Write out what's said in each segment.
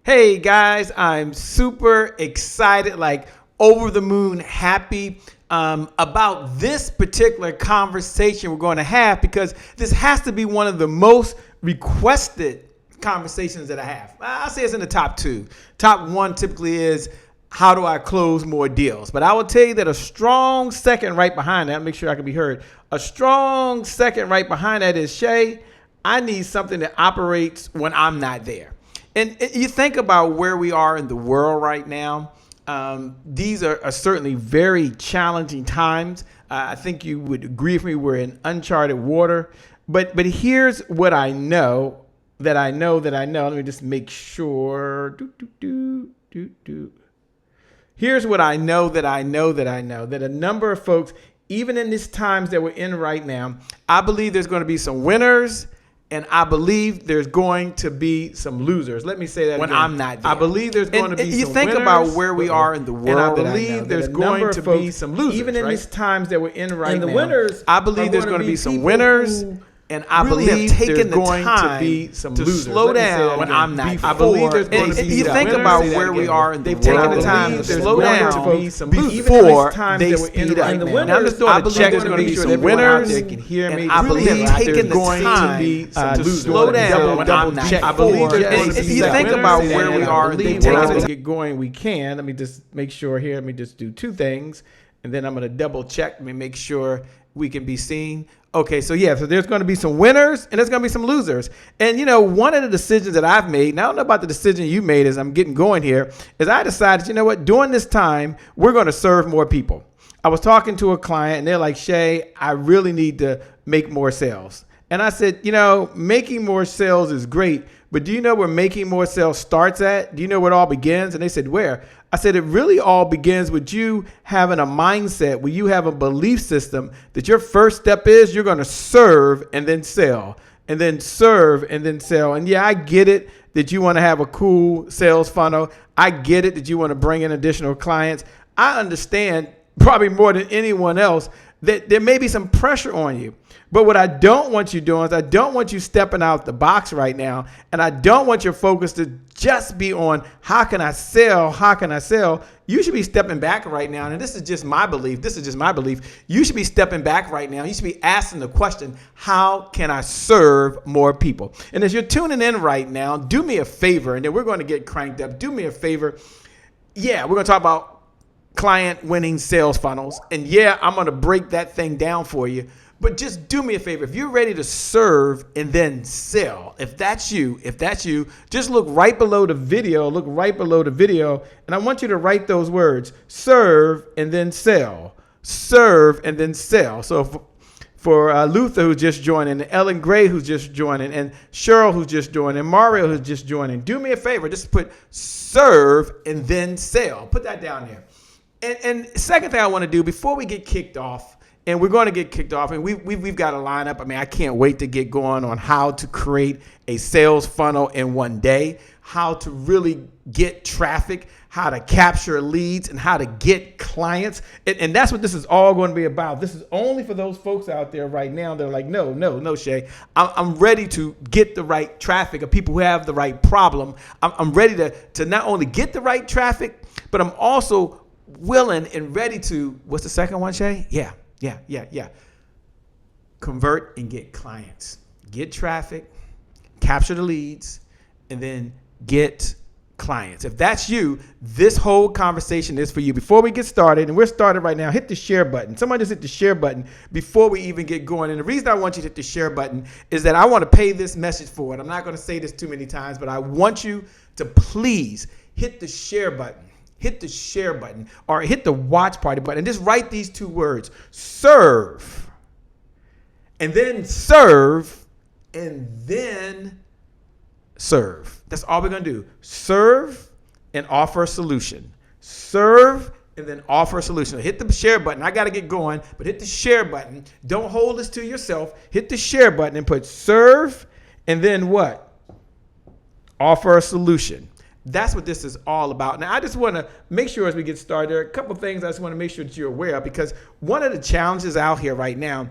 Hey guys, I'm super excited, like over the moon happy about this particular conversation we're going to have, because this has to be one of the most requested conversations that I have. I'll say it's in the top two. Top one typically is, how do I close more deals? But I will tell you that a strong second right behind that, make sure I can be heard, a strong second right behind that is, Shay, I need something that operates when I'm not there. And you think about where we are in the world right now. These are certainly very challenging times. I think you would agree with me. We're in uncharted water. But here's what I know that I know that I know. Let me just make sure. Here's what I know that I know that I know. That a number of folks, even in these times that we're in right now, I believe there's going to be some winners. And I believe there's going to be some losers. Let me say that when again. I'm not there. I believe there's going to be some winners. You think about where we are in the world. And I believe there's going to be some losers. Even in these times that we're in right now. And the winners, I believe there's going to be some winners. And I believe there's going to be some losers. Slow down when I'm not. I believe there's going to be some winners. You think about where we are in the world. They've taken the time to slow down before they speed up. And I'm just doing a check. There's going to be some winners. They can hear me. I believe there's going to be some losers. Slow down when I'm not. I believe there's going to be you think about where we are in the world. To get going, we can. Let me just make sure here. Let me just do two things. And then I'm going to double check. Let me make sure we can be seen. Okay, so there's going to be some winners and there's going to be some losers. And, one of the decisions that I've made, and I don't know about the decision you made as I'm getting going here, is I decided, during this time, we're going to serve more people. I was talking to a client and they're like, Shay, I really need to make more sales. And I said, making more sales is great, but do you know where making more sales starts at? Do you know where it all begins? And they said, where? I said, it really all begins with you having a mindset where you have a belief system that your first step is you're going to serve and then sell, and then serve and then sell. And yeah, I get it that you want to have a cool sales funnel. I get it that you want to bring in additional clients. I understand probably more than anyone else that there may be some pressure on you. But what I don't want you doing is I don't want you stepping out the box right now. And I don't want your focus to just be on how can I sell? How can I sell? You should be stepping back right now. And this is just my belief. You should be stepping back right now. You should be asking the question, how can I serve more people? And as you're tuning in right now, do me a favor, and then we're going to get cranked up. Do me a favor. Yeah, we're going to talk about client winning sales funnels. And yeah, I'm going to break that thing down for you. But just do me a favor. If you're ready to serve and then sell, if that's you, just look right below the video, and I want you to write those words: serve and then sell, serve and then sell. So for Luther, who's just joining, and Ellen Gray, who's just joining, and Cheryl, who's just joining, and Mario, who's just joining, do me a favor. Just put serve and then sell. Put that down there. And second thing I want to do before we get kicked off, and we're going to get kicked off, and we've got a lineup. I mean, I can't wait to get going on how to create a sales funnel in one day, how to really get traffic, how to capture leads, and how to get clients. And that's what this is all going to be about. This is only for those folks out there right now that are like, no, Shay. I'm ready to get the right traffic of people who have the right problem. I'm ready to not only get the right traffic, but I'm also willing and ready to, what's the second one, Shay? Yeah. Convert and get clients. Get traffic, capture the leads, and then get clients. If that's you, this whole conversation is for you. Before we get started, and we're started right now, hit the share button. Somebody just hit the share button before we even get going. And the reason I want you to hit the share button is that I want to pay this message forward. I'm not going to say this too many times, but I want you to please hit the share button. Hit the share button or hit the watch party button and just write these two words: serve, and then serve, and then serve. That's all we're going to do. Serve and offer a solution. Serve and then offer a solution. Hit the share button. I got to get going, but hit the share button. Don't hold this to yourself. Hit the share button and put serve and then what? Offer a solution. That's what this is all about. Now, I just want to make sure as we get started, there are a couple of things I just want to make sure that you're aware of, because one of the challenges out here right now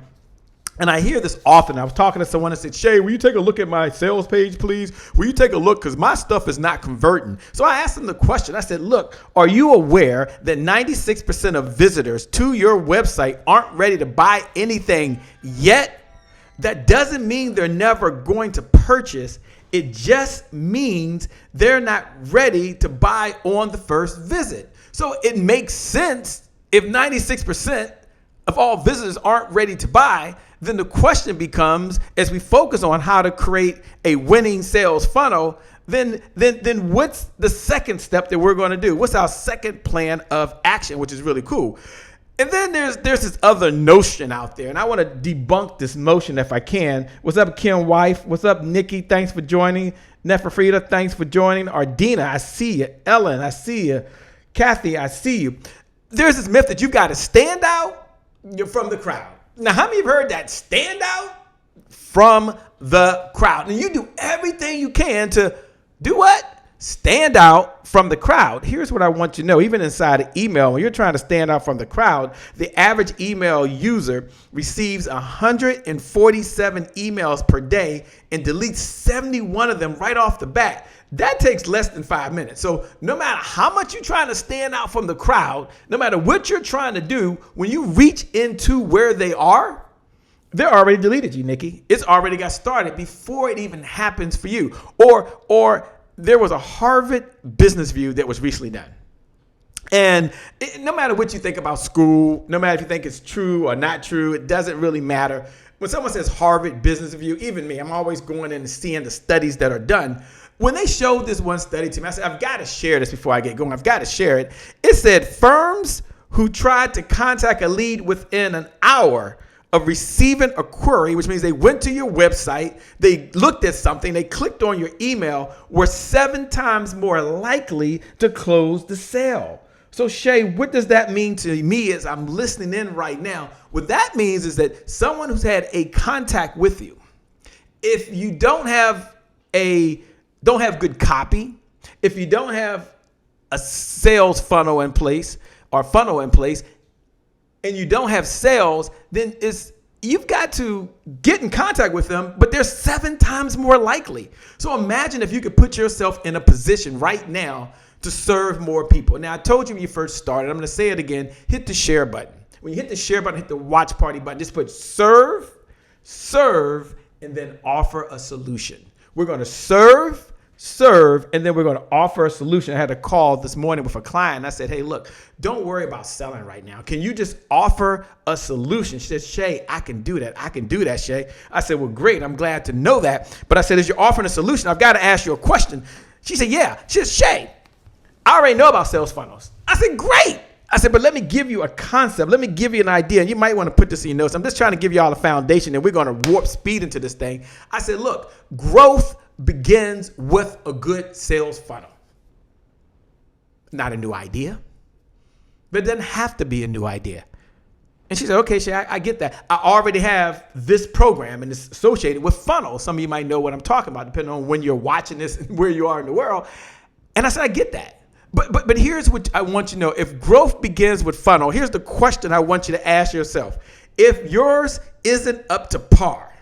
And I hear this often. I was talking to someone and said, Shay, will you take a look at my sales page, please? Will you take a look? Because my stuff is not converting. So I asked them the question. I said, look, are you aware that 96% of visitors to your website aren't ready to buy anything yet? That doesn't mean they're never going to purchase. It just means they're not ready to buy on the first visit. So it makes sense if 96% of all visitors aren't ready to buy, then the question becomes, as we focus on how to create a winning sales funnel, then what's the second step that we're going to do? What's our second plan of action, which is really cool? And then there's this other notion out there, and I want to debunk this notion if I can. What's up, Kim Wife? What's up, Nikki? Thanks for joining. Neferfrida, thanks for joining. Ardina, I see you. Ellen, I see you. Kathy, I see you. There's this myth that you've got to stand out from the crowd. Now, how many have heard that? Stand out from the crowd. And you do everything you can to do what? Stand out from the crowd. Here's what I want you to know. Even inside of email, when you're trying to stand out from the crowd, the average email user receives 147 emails per day and deletes 71 of them right off the bat. That takes less than 5 minutes. So no matter how much you're trying to stand out from the crowd, no matter what you're trying to do, when you reach into where they are, they're already deleted you, Nikki. It's already got started before it even happens for you. Or there was a Harvard Business Review that was recently done. And no matter what you think about school, no matter if you think it's true or not true, it doesn't really matter. When someone says Harvard Business Review, even me, I'm always going in and seeing the studies that are done. When they showed this one study to me, I said, I've got to share this before I get going. I've got to share it. It said firms who tried to contact a lead within an hour of receiving a query, which means they went to your website, they looked at something, they clicked on your email, were 7 times more likely to close the sale. So Shay, what does that mean to me as I'm listening in right now? What that means is that someone who's had a contact with you, if you don't have good copy, if you don't have a sales funnel in place, and you don't have sales, then you've got to get in contact with them, but they're 7 times more likely. So imagine if you could put yourself in a position right now to serve more people. Now, I told you when you first started, I'm going to say it again, hit the share button. When you hit the share button, hit the watch party button, just put serve, and then offer a solution. We're going to serve, and then we're going to offer a solution. I had a call this morning with a client. I said, hey, look, don't worry about selling right now. Can you just offer a solution? She said, Shay, I can do that. I can do that, Shay. I said, well, great. I'm glad to know that. But I said, as you're offering a solution, I've got to ask you a question. She said, yeah. She said, Shay, I already know about sales funnels. I said, great. I said, but let me give you a concept. Let me give you an idea. And you might want to put this in your notes. I'm just trying to give you all a foundation, and we're going to warp speed into this thing. I said, look, growth begins with a good sales funnel. Not a new idea, but it doesn't have to be a new idea. And she said, okay, Shay, I get that. I already have this program, and it's associated with funnels. Some of you might know what I'm talking about, depending on when you're watching this and where you are in the world. And I said, I get that. But here's what I want you to know. If growth begins with funnel, here's the question I want you to ask yourself. If yours isn't up to par,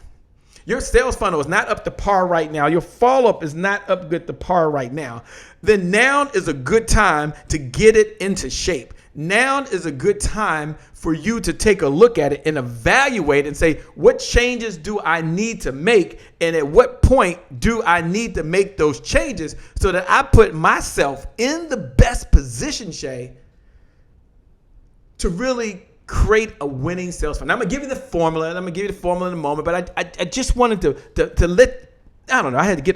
your sales funnel is not up to par right now, your follow-up is not up good to par right now, then now is a good time to get it into shape. Now is a good time for you to take a look at it and evaluate and say, what changes do I need to make? And at what point do I need to make those changes so that I put myself in the best position, Shay, to really create a winning sales funnel. Now, I'm going to give you the formula, and I'm going to give you the formula in a moment, but I just wanted to let, I don't know, I had to get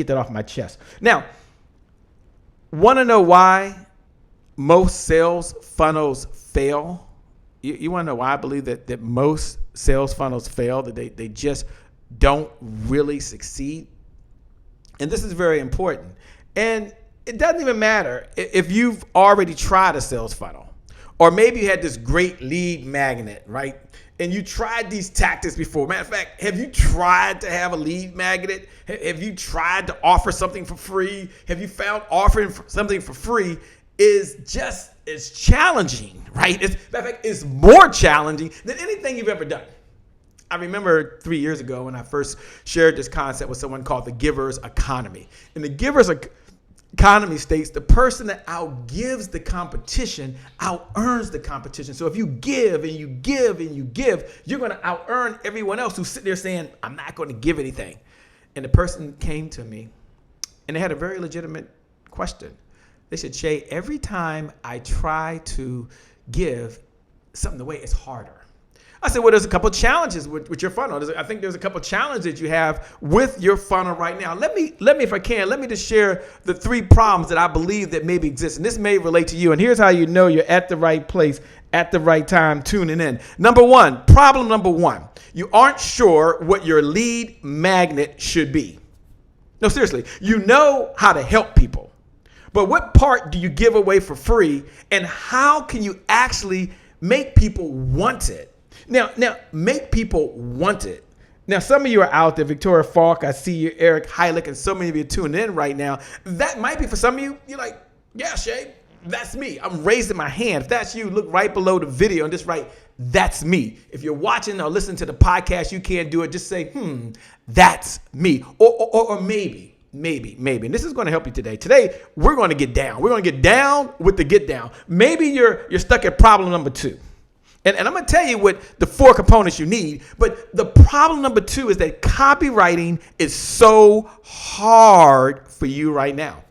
that off my chest. Now, want to know why most sales funnels fail? You want to know why I believe that most sales funnels fail, that they just don't really succeed? And this is very important. And it doesn't even matter if you've already tried a sales funnel, or maybe you had this great lead magnet, right? And you tried these tactics before. Matter of fact, have you tried to have a lead magnet? Have you tried to offer something for free? Have you found offering something for free is just as challenging, right? In fact, it's more challenging than anything you've ever done. I remember 3 years ago when I first shared this concept with someone called the giver's economy. And the giver's economy states the person that outgives the competition out-earns the competition. So if you give and you give and you give, you're going to out-earn everyone else who's sitting there saying, I'm not going to give anything. And the person came to me and they had a very legitimate question. They said, Shay, every time I try to give something away, it's harder. I said, well, there's a couple challenges with your funnel. I think there's a couple challenges that you have with your funnel right now. Let me, if I can, let me just share the 3 problems that I believe that maybe exist. And this may relate to you. And here's how you know you're at the right place at the right time tuning in. Problem number one, you aren't sure what your lead magnet should be. No, seriously, you know how to help people. But what part do you give away for free? And how can you actually make people want it? Now, make people want it. Now, some of you are out there, Victoria Falk, I see you, Eric Heilich, and so many of you tuning in right now. That might be for some of you. You're like, yeah, Shay, that's me. I'm raising my hand. If that's you, look right below the video and just write, that's me. If you're watching or listening to the podcast, you can't do it. Just say, that's me. Or maybe. And this is going to help you today. Today, we're going to get down. We're going to get down with the get down. Maybe you're stuck at problem number 2. And I'm going to tell you what the 4 components you need. But the problem number 2 is that copywriting is so hard for you right now.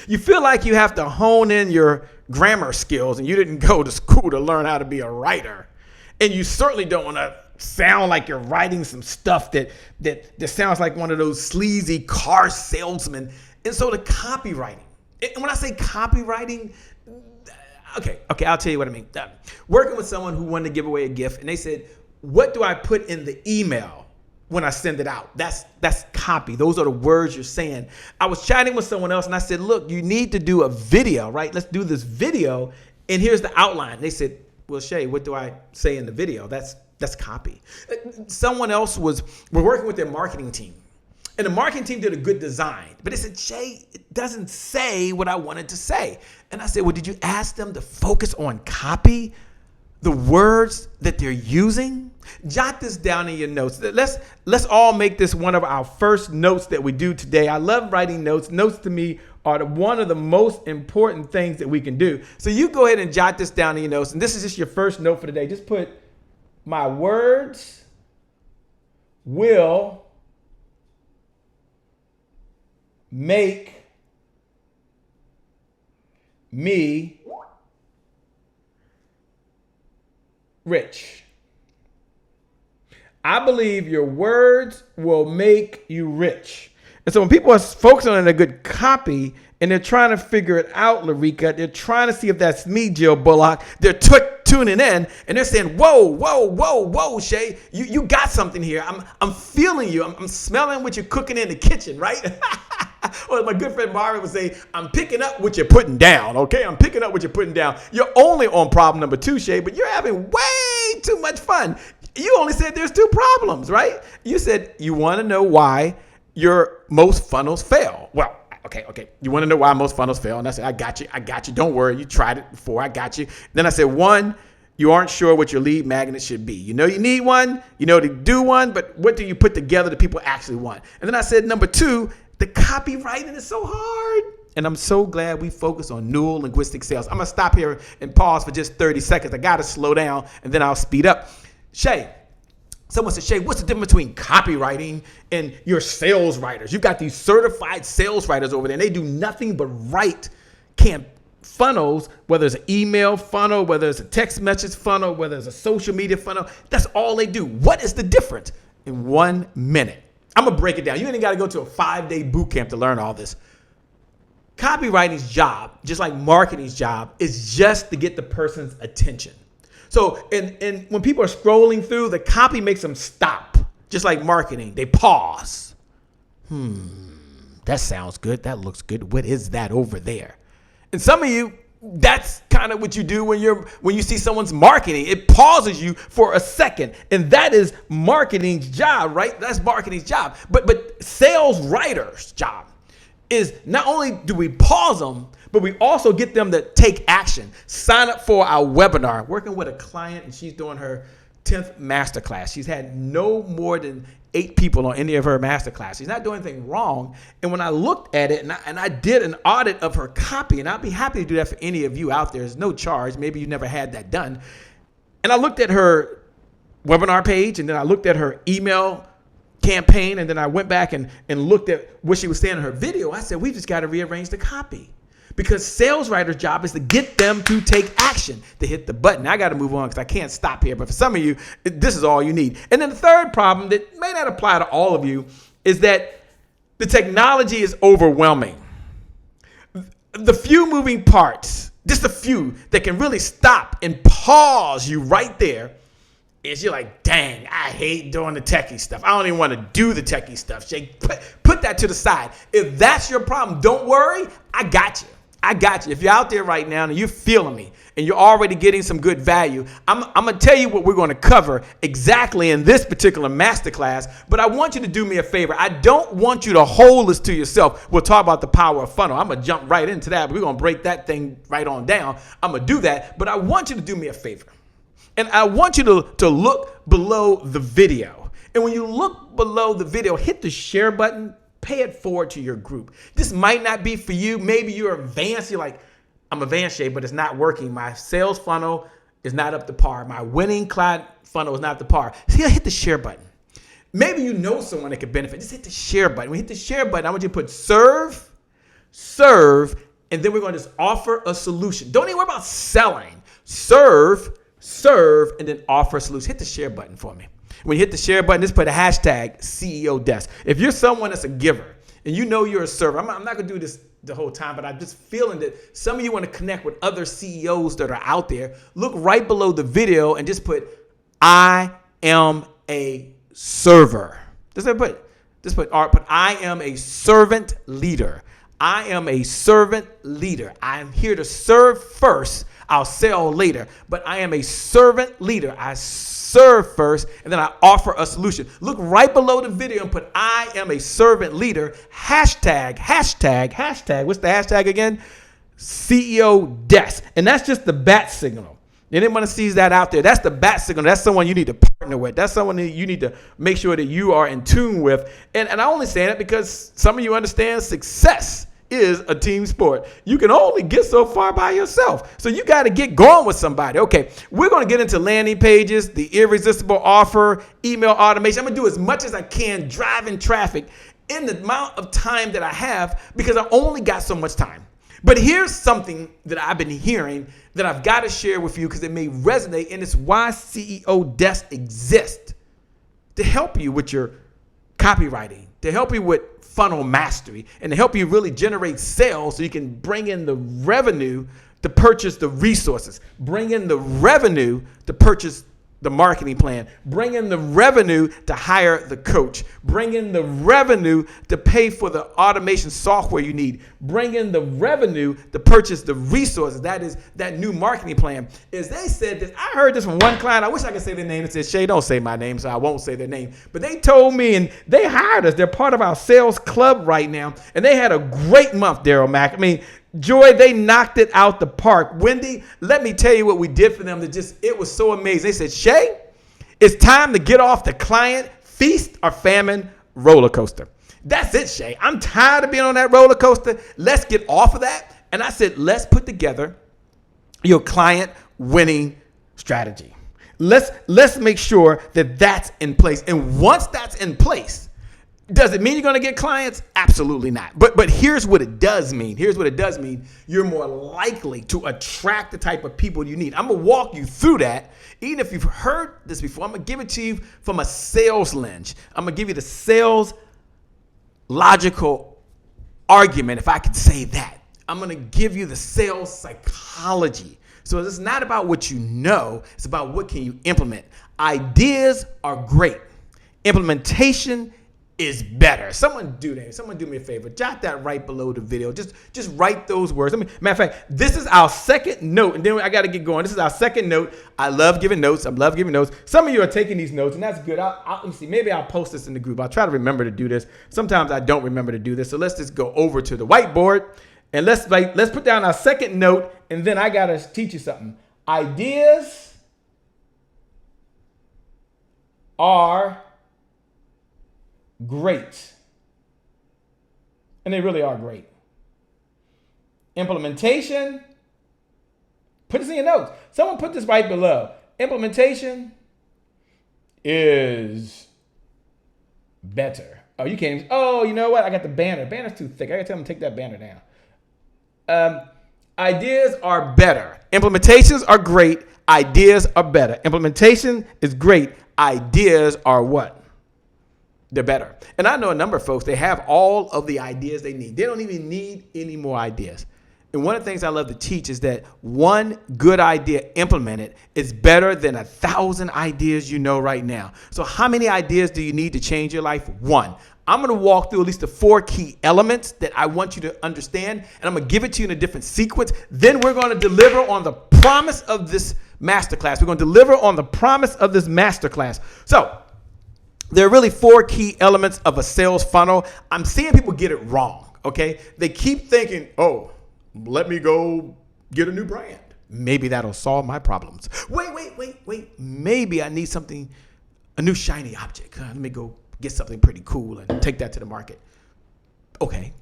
You feel like you have to hone in your grammar skills and you didn't go to school to learn how to be a writer. And you certainly don't want to sound like you're writing some stuff that sounds like one of those sleazy car salesmen. And so the copywriting, and when I say copywriting, okay, I'll tell you what I mean. Working with someone who wanted to give away a gift, and they said, what do I put in the email when I send it out? That's copy. Those are the words you're saying. I was chatting with someone else, and I said, look, you need to do a video, right? Let's do this video, and here's the outline. They said, well, Shay, what do I say in the video? That's copy. Someone else we're working with their marketing team. And the marketing team did a good design, but they said, Shay, it doesn't say what I wanted to say. And I said, well, did you ask them to focus on copy, the words that they're using? Jot this down in your notes. Let's all make this one of our first notes that we do today. I love writing notes. Notes to me are one of the most important things that we can do. So you go ahead and jot this down in your notes. And this is just your first note for today. Just put, my words will make me rich. I believe your words will make you rich. And so when people are focusing on a good copy and they're trying to figure it out, Larika, they're trying to see if that's me, Jill Bullock, they're tuning in and they're saying, whoa, Shay, you got something here. I'm feeling you. I'm smelling what you're cooking in the kitchen, right? Well, my good friend Mario would say, I'm picking up what you're putting down, okay? I'm picking up what you're putting down. You're only on problem number 2, Shay, but you're having way too much fun. You only said there's 2 problems, right? You said you want to know why your most funnels fail. Well, okay. You want to know why most funnels fail? And I said, I got you. Don't worry. You tried it before. I got you. Then I said, 1, you aren't sure what your lead magnet should be. You know you need one. You know to do one, but what do you put together that people actually want? And then I said, number 2, the copywriting is so hard. And I'm so glad we focus on neuro-linguistic sales. I'm going to stop here and pause for just 30 seconds. I got to slow down and then I'll speed up. Shay, someone said, Shay, what's the difference between copywriting and your sales writers? You've got these certified sales writers over there, and they do nothing but write funnels, whether it's an email funnel, whether it's a text message funnel, whether it's a social media funnel. That's all they do. What is the difference? In 1 minute. I'm going to break it down. You ain't got to go to a 5-day boot camp to learn all this. Copywriting's job, just like marketing's job, is just to get the person's attention. So, and when people are scrolling through, the copy makes them stop, just like marketing. They pause. That sounds good. That looks good. What is that over there? And some of you, that's kind of what you do when you see someone's marketing. It pauses you for a second, and that is marketing's job, right? That's marketing's job. But sales writers' job is not only do we pause them, but we also get them to take action. Sign up for our webinar. Working with a client, and she's doing her 10th masterclass. She's had no more than 8 people on any of her masterclass. She's not doing anything wrong. And when I looked at it and I did an audit of her copy, and I'll be happy to do that for any of you out there. There's no charge. Maybe you never had that done. And I looked at her webinar page, and then I looked at her email campaign, and then I went back and looked at what she was saying in her video. I said, we just got to rearrange the copy. Because sales writer's job is to get them to take action, to hit the button. I got to move on because I can't stop here. But for some of you, this is all you need. And then the third problem that may not apply to all of you is that the technology is overwhelming. The few moving parts, just a few that can really stop and pause you right there, is you're like, dang, I hate doing the techie stuff. I don't even want to do the techie stuff. Jake, put that to the side. If that's your problem, don't worry. I got you. I got you. If you're out there right now and you're feeling me and you're already getting some good value, I'm going to tell you what we're going to cover exactly in this particular masterclass. But I want you to do me a favor. I don't want you to hold this to yourself. We'll talk about the power of funnel. I'm going to jump right into that. We're going to break that thing right on down. I'm going to do that. But I want you to do me a favor. And I want you to look below the video. And when you look below the video, hit the share button. Pay it forward to your group. This might not be for you. Maybe you're advanced. You're like, I'm advanced, Shay, but it's not working. My sales funnel is not up to par. My winning client funnel is not up to par. So hit the share button. Maybe you know someone that could benefit. Just hit the share button. When you hit the share button, I want you to put serve, and then we're going to just offer a solution. Don't even worry about selling. Serve, and then offer a solution. Hit the share button for me. When you hit the share button, just put a hashtag CEO Desk. If you're someone that's a giver and you know you're a server, I'm not going to do this the whole time, but I'm just feeling that some of you want to connect with other CEOs that are out there. Look right below the video and just put, I am a server. Just put I am a servant leader. I am a servant leader. I'm here to serve first. I'll sell later, but I am a servant leader. I serve first, and then I offer a solution. Look right below the video and put, I am a servant leader, hashtag. What's the hashtag again? CEO Desk. And that's just the bat signal. Anyone that sees that out there, that's the bat signal. That's someone you need to partner with. That's someone that you need to make sure that you are in tune with. And I only say that because some of you understand success is a team sport. You can only get so far by yourself. So you got to get going with somebody. Okay, we're going to get into landing pages, the irresistible offer, email automation. I'm going to do as much as I can driving traffic in the amount of time that I have because I only got so much time. But here's something that I've been hearing that I've got to share with you because it may resonate, and it's why CEO Desk exists, to help you with your copywriting, to help you with funnel mastery, and to help you really generate sales so you can bring in the revenue to purchase the resources, bring in the revenue to purchase the marketing plan, bring in the revenue to hire the coach, bring in the revenue to pay for the automation software you need, bring in the revenue to purchase the resources. That is that new marketing plan. As they said this, I heard this from one client. I wish I could say their name. It said, Shay, don't say my name, so I won't say their name. But they told me, and they hired us. They're part of our sales club right now, and they had a great month, Daryl Mack. I mean, Joy, they knocked it out the park. Wendy, let me tell you what we did for them. It was so amazing. They said, Shay, it's time to get off the client feast or famine roller coaster. That's it, Shay. I'm tired of being on that roller coaster. Let's get off of that. And I said, let's put together your client winning strategy. Let's make sure that that's in place. And once that's in place, does it mean you're going to get clients? Absolutely not. But here's what it does mean. You're more likely to attract the type of people you need. I'm going to walk you through that. Even if you've heard this before, I'm going to give it to you from a sales lens. I'm going to give you the sales logical argument, if I could say that. I'm going to give you the sales psychology. So it's not about what you know. It's about what can you implement. Ideas are great. Implementation is better. Someone do me a favor. Jot that right below the video. Just write those words. Matter of fact, this is our second note, and then I got to get going. This is our second note. I love giving notes. Some of you are taking these notes, and that's good. Let me see. Maybe I'll post this in the group. I'll try to remember to do this. Sometimes I don't remember to do this. So let's just go over to the whiteboard, and let's put down our second note, and then I got to teach you something. Ideas are great. And they really are great. Implementation, put this in your notes. Someone put this right below. Implementation is better. Oh, you can't even, oh, you know what? I got the banner. Banner's too thick. I gotta tell them to take that banner down. Ideas are better. Implementations are great. Ideas are better. Implementation is great. Ideas are what? They're better. And I know a number of folks, they have all of the ideas they need. They don't even need any more ideas. And one of the things I love to teach is that one good idea implemented is better than 1,000 ideas you know right now. So how many ideas do you need to change your life? One. I'm going to walk through at least the 4 key elements that I want you to understand, and I'm going to give it to you in a different sequence. Then we're going to deliver on the promise of this masterclass. We're going to deliver on the promise of this masterclass. So there are really 4 key elements of a sales funnel. I'm seeing people get it wrong, okay? They keep thinking, oh, let me go get a new brand. Maybe that'll solve my problems. Wait. Maybe I need something, a new shiny object. Let me go get something pretty cool and take that to the market. Okay.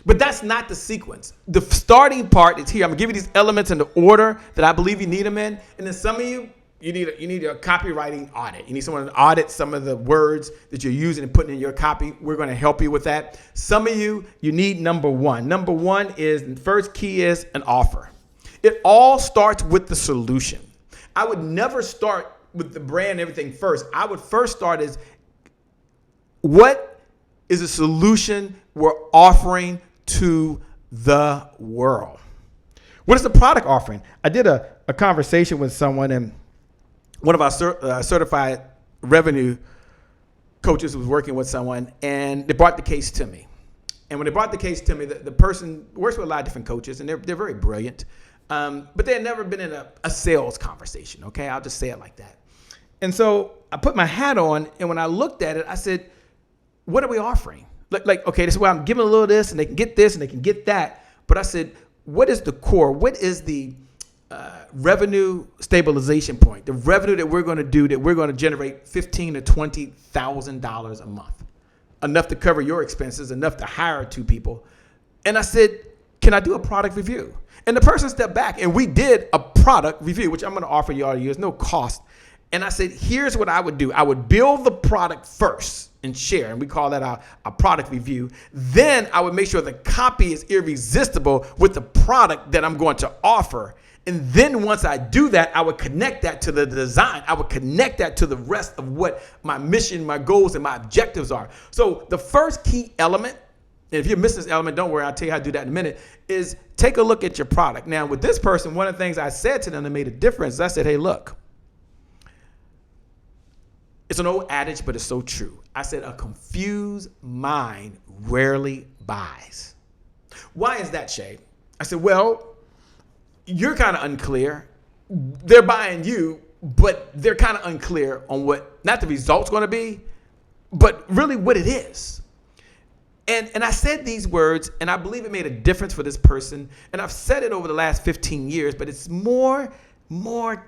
But that's not the sequence. The starting part is here. I'm gonna give you these elements in the order that I believe you need them in. And then some of you need a copywriting audit. You need someone to audit some of the words that you're using and putting in your copy. We're going to help you with that. Some of you need number 1. Number 1 is, the first key is an offer. It all starts with the solution. I would never start with the brand and everything first. I would first start as, what is a solution we're offering to the world? What is the product offering? I did a conversation with someone, and one of our certified revenue coaches was working with someone, and they brought the case to me. And when they brought the case to me, the person works with a lot of different coaches, and they're very brilliant, but they had never been in a sales conversation, okay? I'll just say it like that. And so I put my hat on, and when I looked at it, I said, what are we offering? Like, okay, this is why I'm giving a little of this, and they can get this, and they can get that. But I said, what is the core? What is the revenue stabilization point? The revenue that we're going to do, that we're going to generate $15,000 to $20,000 a month, enough to cover your expenses, enough to hire 2 people. And I said, can I do a product review? And the person stepped back, and we did a product review, which I'm going to offer you all to use, no cost. And I said, here's what I would do. I would build the product first and share, and we call that a product review. Then I would make sure the copy is irresistible with the product that I'm going to offer. And then once I do that, I would connect that to the design. I would connect that to the rest of what my mission, my goals, and my objectives are. So the first key element, and if you're missing this element, don't worry, I'll tell you how to do that in a minute, is take a look at your product. Now, with this person, one of the things I said to them that made a difference is I said, hey, look, it's an old adage, but it's so true. I said, a confused mind rarely buys. Why is that, Shay? I said, well, you're kind of unclear. They're buying you, but they're kind of unclear on what, not the result's going to be, but really what it is. And I said these words, and I believe it made a difference for this person. And I've said it over the last 15 years, but it's more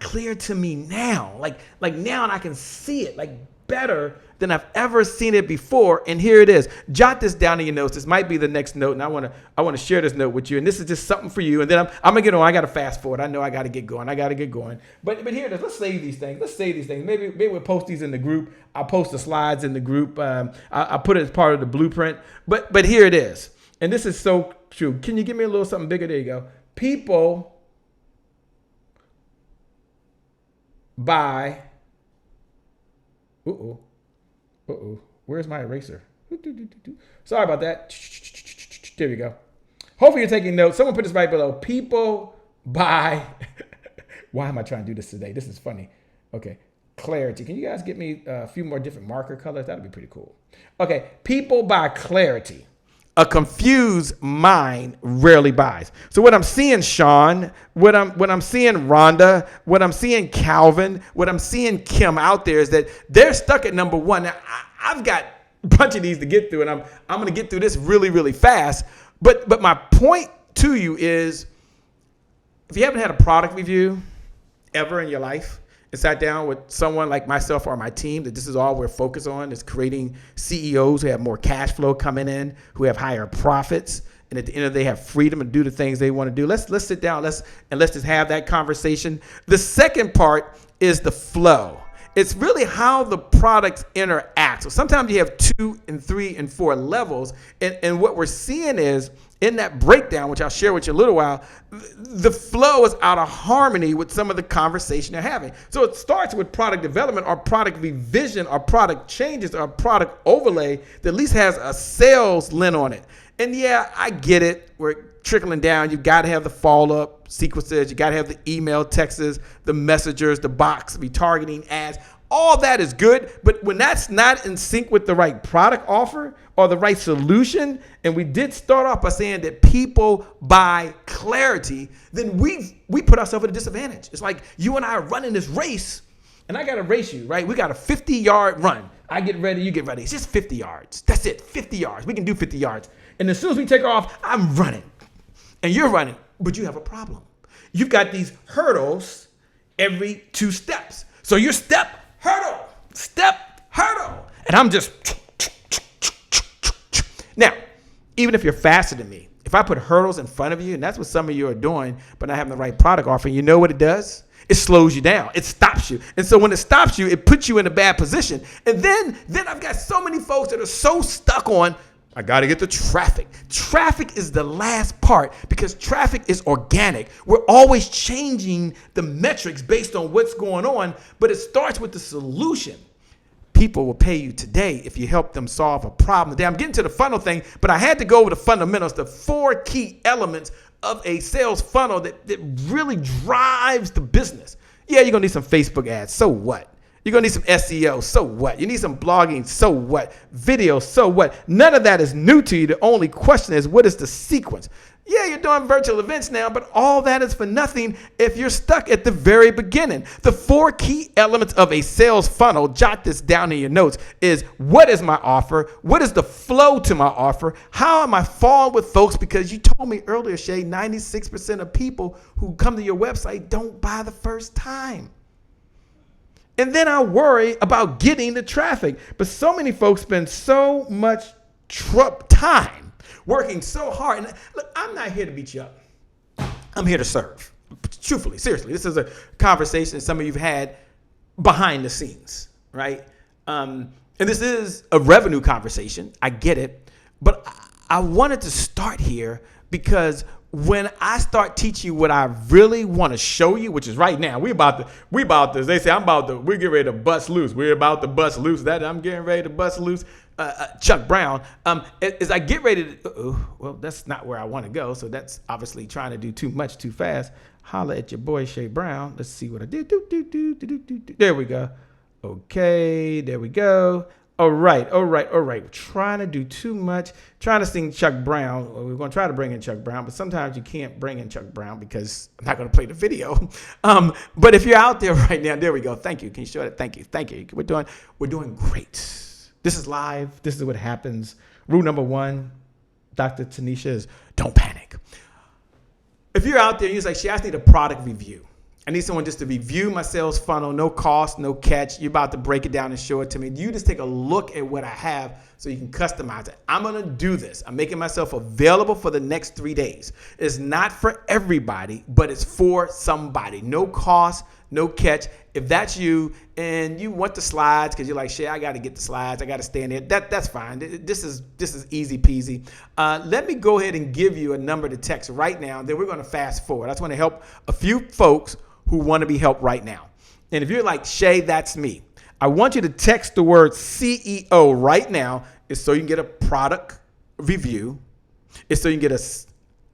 clear to me now. Like now, and I can see it like better than I've ever seen it before. And here it is. Jot this down in your notes. This might be the next note, and I want to share this note with you. And this is just something for you. And then I'm gonna get on. I gotta fast forward. I know I gotta get going. But here it is. Let's save these things. Maybe we'll post these in the group. I'll post the slides in the group. I'll put it as part of the blueprint. But here it is. And this is so true. Can you give me a little something bigger? There you go. People buy. Where's my eraser? Sorry about that. There we go. Hopefully you're taking notes. Someone put this right below. People buy. Why am I trying to do this today? This is funny. Okay. Clarity. Can you guys get me a few more different marker colors? That'd be pretty cool. Okay. People buy clarity. A confused mind rarely buys. So what I'm seeing, Sean, what I'm seeing, Rhonda, what I'm seeing, Calvin, what I'm seeing, Kim out there is that they're stuck at number 1. Now, I've got a bunch of these to get through, and I'm going to get through this really, really fast. But my point to you is, if you haven't had a product review ever in your life, and sat down with someone like myself or my team, that this is all we're focused on, is creating CEOs who have more cash flow coming in, who have higher profits, and at the end of the day have freedom to do the things they want to do. Let's sit down, let's just have that conversation. The second part is the flow. It's really how the products interact. So sometimes you have 2 and 3 and 4 levels. And what we're seeing is in that breakdown, which I'll share with you in a little while, the flow is out of harmony with some of the conversation they're having. So it starts with product development or product revision or product changes or product overlay that at least has a sales lens on it. And yeah, I get it. We're trickling down. You've got to have the follow-up sequences. You got to have the email, texts, the messengers, the box, retargeting ads. All that is good. But when that's not in sync with the right product offer or the right solution, and we did start off by saying that people buy clarity, then we put ourselves at a disadvantage. It's like you and I are running this race, and I got to race you, right? We got a 50-yard run. I get ready, you get ready. It's just 50 yards. That's it, 50 yards. We can do 50 yards. And as soon as we take off, I'm running. And you're running, but you have a problem. You've got these hurdles every 2 steps. So your step, hurdle, and I'm just. Now, even if you're faster than me, if I put hurdles in front of you, and that's what some of you are doing, but not having the right product offering, you know what it does? It slows you down. It stops you. And so when it stops you, it puts you in a bad position. And then I've got so many folks that are so stuck on, I got to get the traffic. Traffic is the last part because traffic is organic. We're always changing the metrics based on what's going on, but it starts with the solution. People will pay you today if you help them solve a problem today. I'm getting to the funnel thing, but I had to go over the fundamentals, the 4 key elements of a sales funnel that really drives the business. Yeah, you're going to need some Facebook ads. So what? You're going to need some SEO. So what? You need some blogging. So what? Video. So what? None of that is new to you. The only question is, what is the sequence? Yeah, you're doing virtual events now, but all that is for nothing if you're stuck at the very beginning. The 4 key elements of a sales funnel, jot this down in your notes, is what is my offer? What is the flow to my offer? How am I falling with folks? Because you told me earlier, Shay, 96% of people who come to your website don't buy the first time. And then I worry about getting the traffic. But so many folks spend so much time working so hard. And look, I'm not here to beat you up. I'm here to serve. Truthfully, seriously, this is a conversation some of you've had behind the scenes, right? And this is a revenue conversation. I get it. But I wanted to start here because when I start teaching you what I really want to show you, which is right now, we about to, they say, we're getting ready to bust loose. We're about to bust loose. That I'm getting ready to bust loose. Chuck Brown, as I get ready to, well, that's not where I want to go. So that's obviously trying to do too much too fast. Holla at your boy, Shay Brown. Let's see what I did. There we go. Okay, there we go. All right. We're trying to do too much, trying to sing Chuck Brown. We're going to try to bring in Chuck Brown, but sometimes you can't bring in Chuck Brown because I'm not going to play the video. But if you're out there right now, there we go. Thank you. Can you show it? Thank you. We're doing great. This is live. This is what happens. Rule number 1, Dr. Tanisha, is don't panic. If you're out there, you're like, she asked me a product review. I need someone just to review my sales funnel, no cost, no catch. You're about to break it down and show it to me. You just take a look at what I have so you can customize it. I'm going to do this. I'm making myself available for the next 3 days. It's not for everybody, but it's for somebody. No cost, no catch. If that's you and you want the slides because you're like, shit, I got to get the slides. I got to stay in there. That's fine. This is easy peasy. Let me go ahead and give you a number to text right now. Then we're going to fast forward. I just want to help a few folks who want to be helped right now. And if you're like, Shay, that's me. I want you to text the word CEO right now. It's so you can get a product review. It's so you can get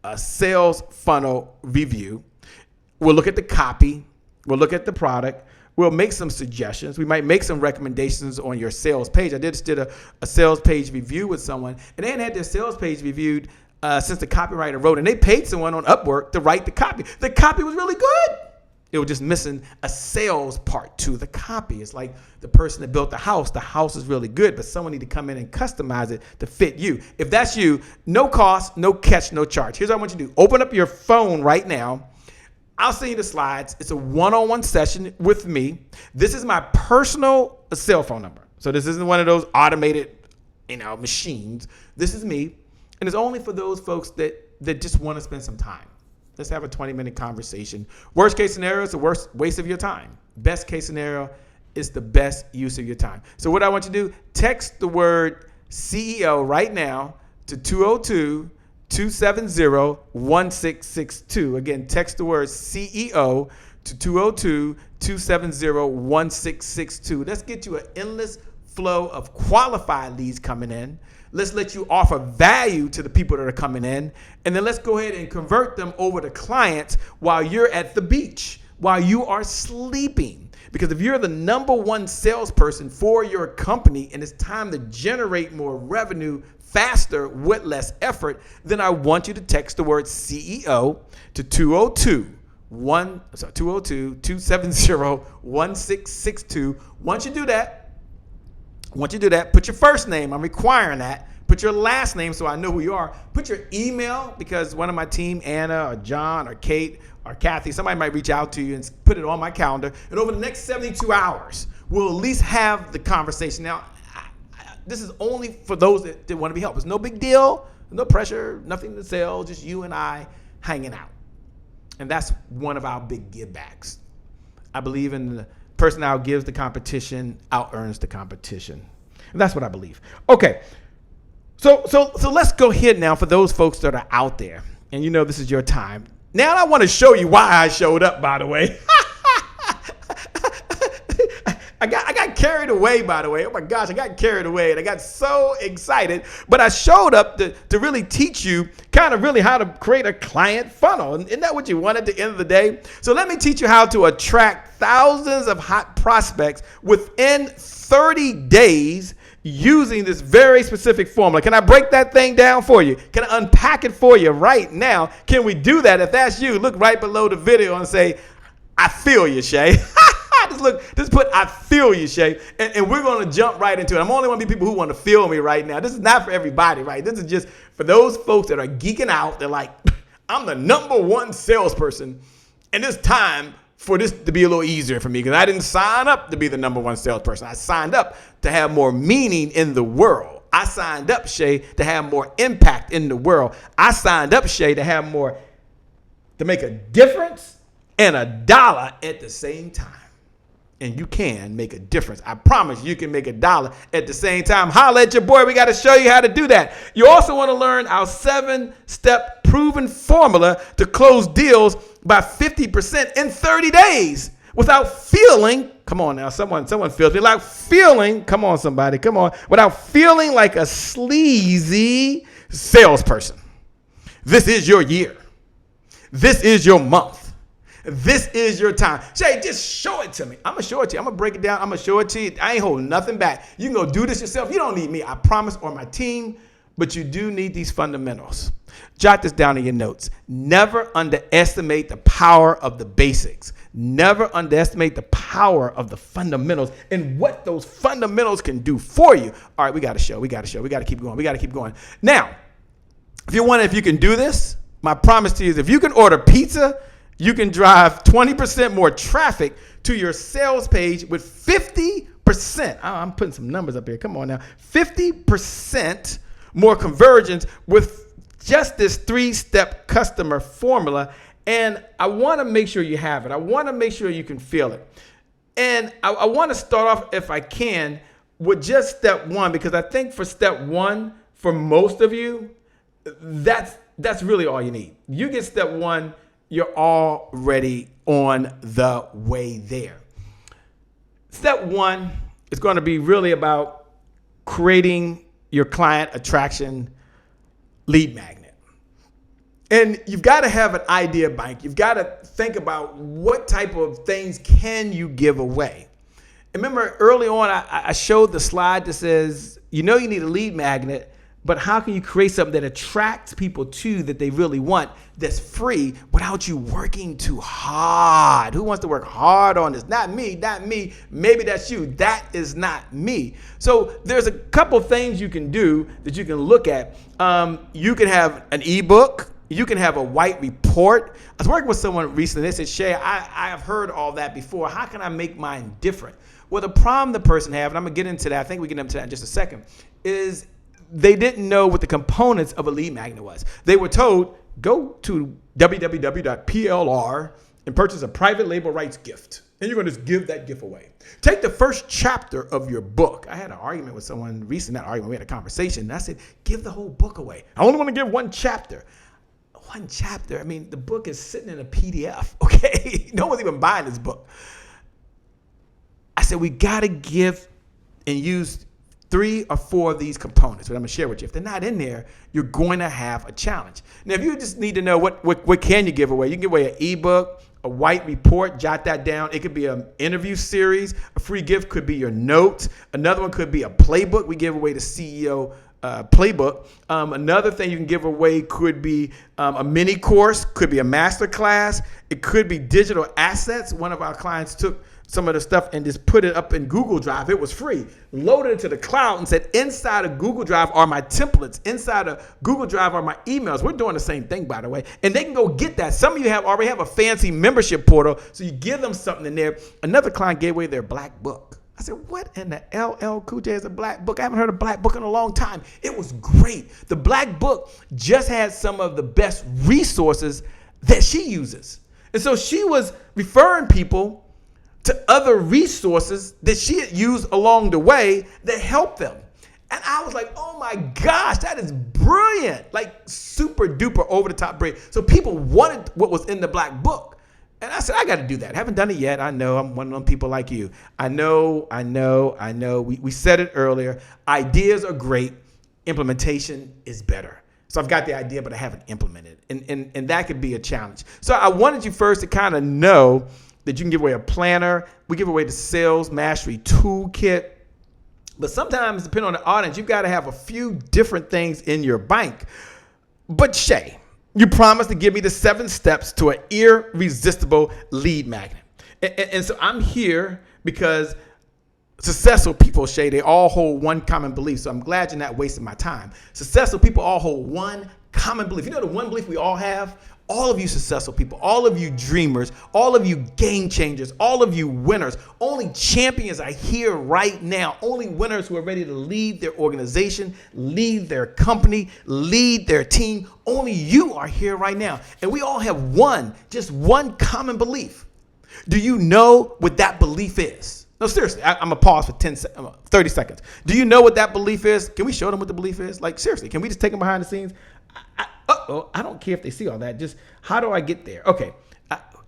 a sales funnel review. We'll look at the copy. We'll look at the product. We'll make some suggestions. We might make some recommendations on your sales page. I just did a sales page review with someone, and they hadn't had their sales page reviewed since the copywriter wrote, and they paid someone on Upwork to write the copy. The copy was really good. It was just missing a sales part to the copy. It's like the person that built the house is really good, but someone need to come in and customize it to fit you. If that's you, no cost, no catch, no charge. Here's what I want you to do. Open up your phone right now. I'll send you the slides. It's a one-on-one session with me. This is my personal cell phone number. So this isn't one of those automated, machines. This is me. And it's only for those folks that just want to spend some time. Let's have a 20-minute conversation. Worst case scenario is the worst waste of your time. Best case scenario is the best use of your time. So what I want you to do, text the word CEO right now to 202-270-1662. Again, text the word CEO to 202-270-1662. Let's get you an endless flow of qualified leads coming in. Let's let you offer value to the people that are coming in. And then let's go ahead and convert them over to clients while you're at the beach, while you are sleeping. Because if you're the number one salesperson for your company and it's time to generate more revenue faster with less effort, then I want you to text the word CEO to 202-270-1662. Once you do that, put your first name. I'm requiring that. Put your last name so I know who you are. Put your email, because one of my team, Anna or John or Kate or Kathy, somebody might reach out to you and put it on my calendar. And over the next 72 hours, we'll at least have the conversation. Now, this is only for those that want to be helped. It's no big deal, no pressure, nothing to sell, just you and I hanging out. And that's one of our big give backs. I believe in the person out gives the competition, out earns the competition. And that's what I believe. Okay. So let's go ahead now for those folks that are out there. And this is your time. Now I want to show you why I showed up, by the way. I got carried away, by the way. Oh my gosh, I got carried away and I got so excited. But I showed up to really teach you kind of really how to create a client funnel. Isn't that what you want at the end of the day? So let me teach you how to attract thousands of hot prospects within 30 days using this very specific formula. Can I break that thing down for you? Can I unpack it for you right now? Can we do that? If that's you, look right below the video and say, I feel you, Shay. Just put, I feel you, Shay. And we're going to jump right into it. I'm only one of the people who want to feel me right now. This is not for everybody, right? This is just for those folks that are geeking out. They're like, I'm the number one salesperson. And it's time for this to be a little easier for me because I didn't sign up to be the number one salesperson. I signed up to have more meaning in the world. I signed up, Shay, to have more impact in the world. I signed up, Shay, to make a difference and a dollar at the same time. And you can make a difference. I promise you can make a dollar at the same time. Holla at your boy. We got to show you how to do that. You also want to learn our 7-step proven formula to close deals by 50% in 30 days without feeling, come on now, someone feels me, like feeling, come on somebody, come on, without feeling like a sleazy salesperson. This is your year. This is your month. This is your time. Shay, just show it to me. I'm going to show it to you. I'm going to break it down. I'm going to show it to you. I ain't holding nothing back. You can go do this yourself. You don't need me, I promise, or my team, but you do need these fundamentals. Jot this down in your notes. Never underestimate the power of the basics. Never underestimate the power of the fundamentals and what those fundamentals can do for you. All right, we got to show. We got to keep going. Now, if you can do this, my promise to you is if you can order pizza, you can drive 20% more traffic to your sales page with 50%. I'm putting some numbers up here. Come on now. 50% more conversions with just this 3-step customer formula. And I want to make sure you have it. I want to make sure you can feel it. And I want to start off, if I can, with just step 1, because I think for step 1, for most of you, that's really all you need. You get step 1, you're already on the way there. Step 1 is going to be really about creating your client attraction lead magnet. And you've got to have an idea bank. You've got to think about what type of things can you give away. And remember early on, I showed the slide that says, you need a lead magnet, but how can you create something that attracts people to that they really want, that's free without you working too hard? Who wants to work hard on this? Not me. Maybe that's you. That is not me. So there's a couple things you can do that you can look at. You can have an ebook. You can have a white report. I was working with someone recently. They said, Shay, I have heard all that before. How can I make mine different? Well, the problem the person have, and I'm going to get into that, I think we get into that in just a second, is they didn't know what the components of a lead magnet was. They were told, go to www.plr and purchase a private label rights gift. And you're going to just give that gift away. Take the first chapter of your book. I had an argument with someone recently, not an argument, we had a conversation. And I said, give the whole book away. I only want to give one chapter. One chapter? I mean, the book is sitting in a PDF, okay? No one's even buying this book. I said, we got to give and use 3 or 4 of these components, what I'm going to share with you. If they're not in there, you're going to have a challenge. Now, if you just need to know what can you give away, you can give away an ebook, a white report, jot that down. It could be an interview series. A free gift could be your notes. Another one could be a playbook. We give away the CEO playbook. Another thing you can give away could be a mini course, could be a master class. It could be digital assets. One of our clients took some of the stuff and just put it up in Google Drive. It was free. Loaded it to the cloud and said, inside of Google Drive are my templates. Inside of Google Drive are my emails. We're doing the same thing, by the way. And they can go get that. Some of you already have a fancy membership portal, so you give them something in there. Another client gave away their black book. I said, what in the LL Cool J is a black book? I haven't heard of black book in a long time. It was great. The black book just had some of the best resources that she uses. And so she was referring people to other resources that she had used along the way that helped them. And I was like, oh my gosh, that is brilliant. Like super duper over the top brilliant. So people wanted what was in the black book. And I said, I got to do that. I haven't done it yet. I know I'm one of them people like you. I know. We said it earlier. Ideas are great. Implementation is better. So I've got the idea, but I haven't implemented it. And that could be a challenge. So I wanted you first to kind of know that you can give away a planner. We give away the Sales Mastery Toolkit. But sometimes, depending on the audience, you've got to have a few different things in your bank. But Shay, you promised to give me the 7 steps to an irresistible lead magnet. And so I'm here because successful people, Shay, they all hold one common belief. So I'm glad you're not wasting my time. Successful people all hold one common belief. You know the one belief we all have? All of you successful people, all of you dreamers, all of you game changers, all of you winners, only champions are here right now, only winners who are ready to lead their organization, lead their company, lead their team. Only you are here right now. And we all have just one common belief. Do you know what that belief is? No, seriously, I'm going to pause for 30 seconds. Do you know what that belief is? Can we show them what the belief is? Like, seriously, can we just take them behind the scenes? I don't care if they see all that. Just how do I get there? Okay.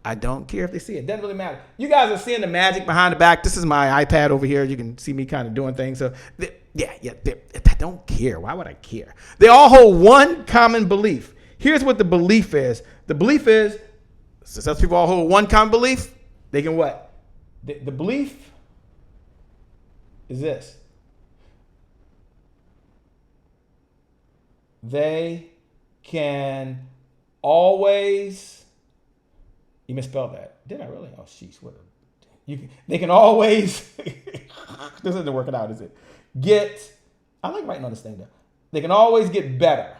I don't care if they see it. Doesn't really matter. You guys are seeing the magic behind the back. This is my iPad over here. You can see me kind of doing things. So I don't care. Why would I care? They all hold one common belief. Here's what the belief is. The belief is, successful people all hold one common belief. They can what? The belief is this. They can always, you misspelled that. Did I really? Oh, sheesh. They can always, this isn't working out, is it? I like writing on this thing though. They can always get better.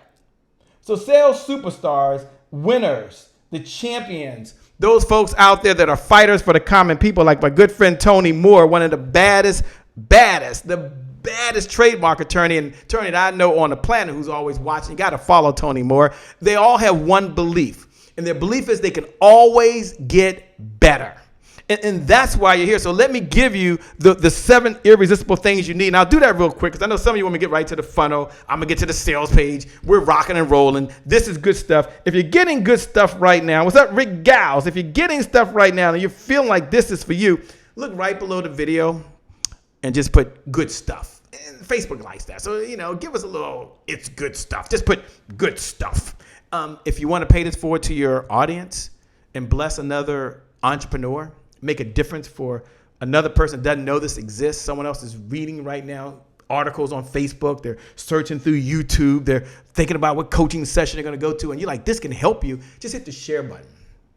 So sales superstars, winners, the champions, those folks out there that are fighters for the common people, like my good friend Tony Moore, one of the baddest trademark attorney that I know on the planet who's always watching. You got to follow Tony Moore. They all have one belief, and their belief is they can always get better. And that's why you're here. So let me give you the 7 irresistible things you need. And I'll do that real quick because I know some of you want me to get right to the funnel. I'm going to get to the sales page. We're rocking and rolling. This is good stuff. If you're getting good stuff right now, what's up, Rick Gals? If you're getting stuff right now and you're feeling like this is for you, look right below the video and just put good stuff. And Facebook likes that. So, give us a little, it's good stuff. Just put good stuff. If you want to pay this forward to your audience and bless another entrepreneur, make a difference for another person that doesn't know this exists. Someone else is reading right now articles on Facebook. They're searching through YouTube. They're thinking about what coaching session they're going to go to. And you're like, this can help you. Just hit the share button.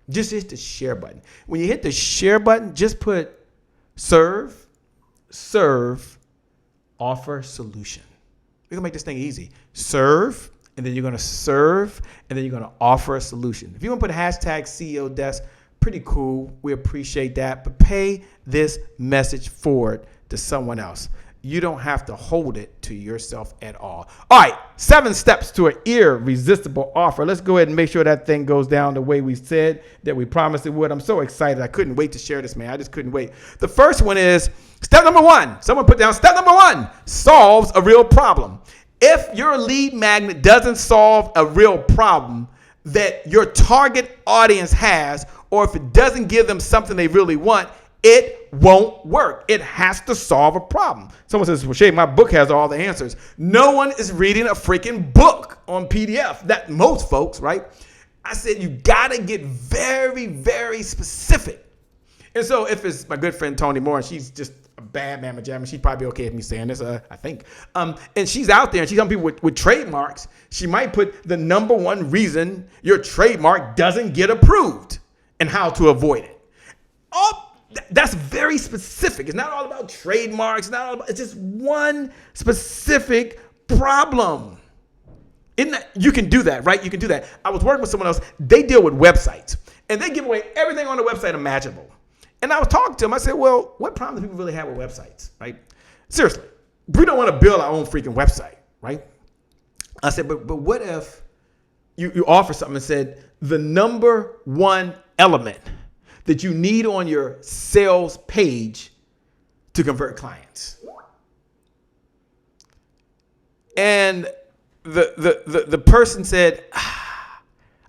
Just hit the share button. When you hit the share button, just put serve, offer, solution. We're going to make this thing easy. Serve, and then you're going to serve, and then you're going to offer a solution. If you want to put hashtag CEO Desk, pretty cool. We appreciate that. But pay this message forward to someone else. You don't have to hold it to yourself at all. All right, 7 steps to an irresistible offer. Let's go ahead and make sure that thing goes down the way we said that we promised it would. I'm so excited. I couldn't wait to share this, man. I just couldn't wait. The first one is step number 1. Someone put down step number 1, solves a real problem. If your lead magnet doesn't solve a real problem that your target audience has, or if it doesn't give them something they really want, it won't work. It has to solve a problem. Someone says, well, Shay, my book has all the answers. No one is reading a freaking book on PDF. That most folks, right? I said, you got to get very, very specific. And so if it's my good friend Tony Moore, and she's just a bad mamma jamma, she'd probably be okay with me saying this, I think. And she's out there and she's helping people with trademarks. She might put the number 1 reason your trademark doesn't get approved and how to avoid it. Oh, that's very specific. It's not all about trademarks. It's just one specific problem. You can do that, right? You can do that. I was working with someone else. They deal with websites, and they give away everything on the website imaginable. And I was talking to them. I said, well, what problem do people really have with websites, right? Seriously, we don't want to build our own freaking website, right? I said, but what if you offer something and said the number 1 element that you need on your sales page to convert clients? And the person said,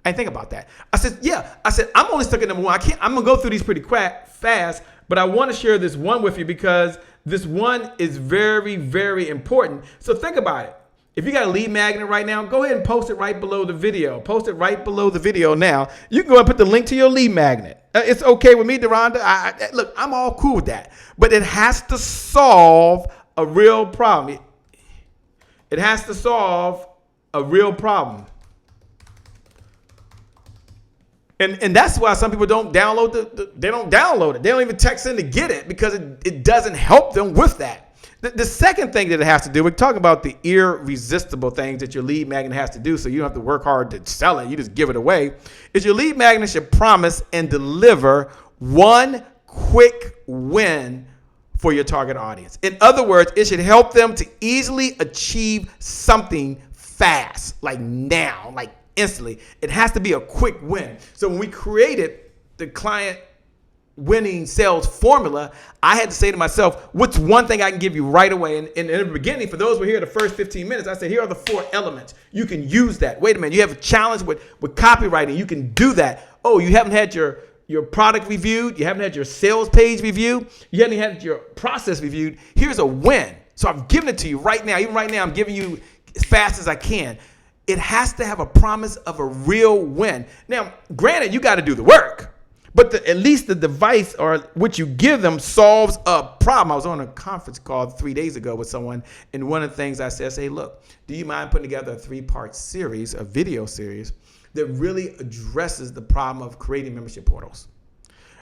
I think about that. I said, yeah. I said, I'm only stuck at number 1. I'm going to go through these pretty fast, but I want to share this one with you because this one is very, very important. So think about it. If you got a lead magnet right now, go ahead and post it right below the video. Post it right below the video now. You can go and put the link to your lead magnet. It's okay with me, Deronda. Look, I'm all cool with that. But it has to solve a real problem. It has to solve a real problem. And that's why some people don't download they don't download it. They don't even text in to get it because it doesn't help them with that. The second thing that it has to do, we're talking about the irresistible things that your lead magnet has to do so you don't have to work hard to sell it. You just give it away. Is your lead magnet should promise and deliver one quick win for your target audience. In other words, it should help them to easily achieve something fast, like now, like instantly. It has to be a quick win. So when we created the client winning sales formula, I had to say to myself, what's one thing I can give you right away? And in the beginning, for those who were here the first 15 minutes, I said, here are the 4 elements. You can use that. Wait a minute. You have a challenge with copywriting. You can do that. Oh, you haven't had your product reviewed. You haven't had your sales page reviewed. You haven't had your process reviewed. Here's a win. So I've given it to you right now. Even right now, I'm giving you as fast as I can. It has to have a promise of a real win. Now, granted, you got to do the work. But at least the device or what you give them solves a problem. I was on a conference call 3 days ago with someone, and one of the things I said, hey, look, do you mind putting together a 3-part series, a video series, that really addresses the problem of creating membership portals?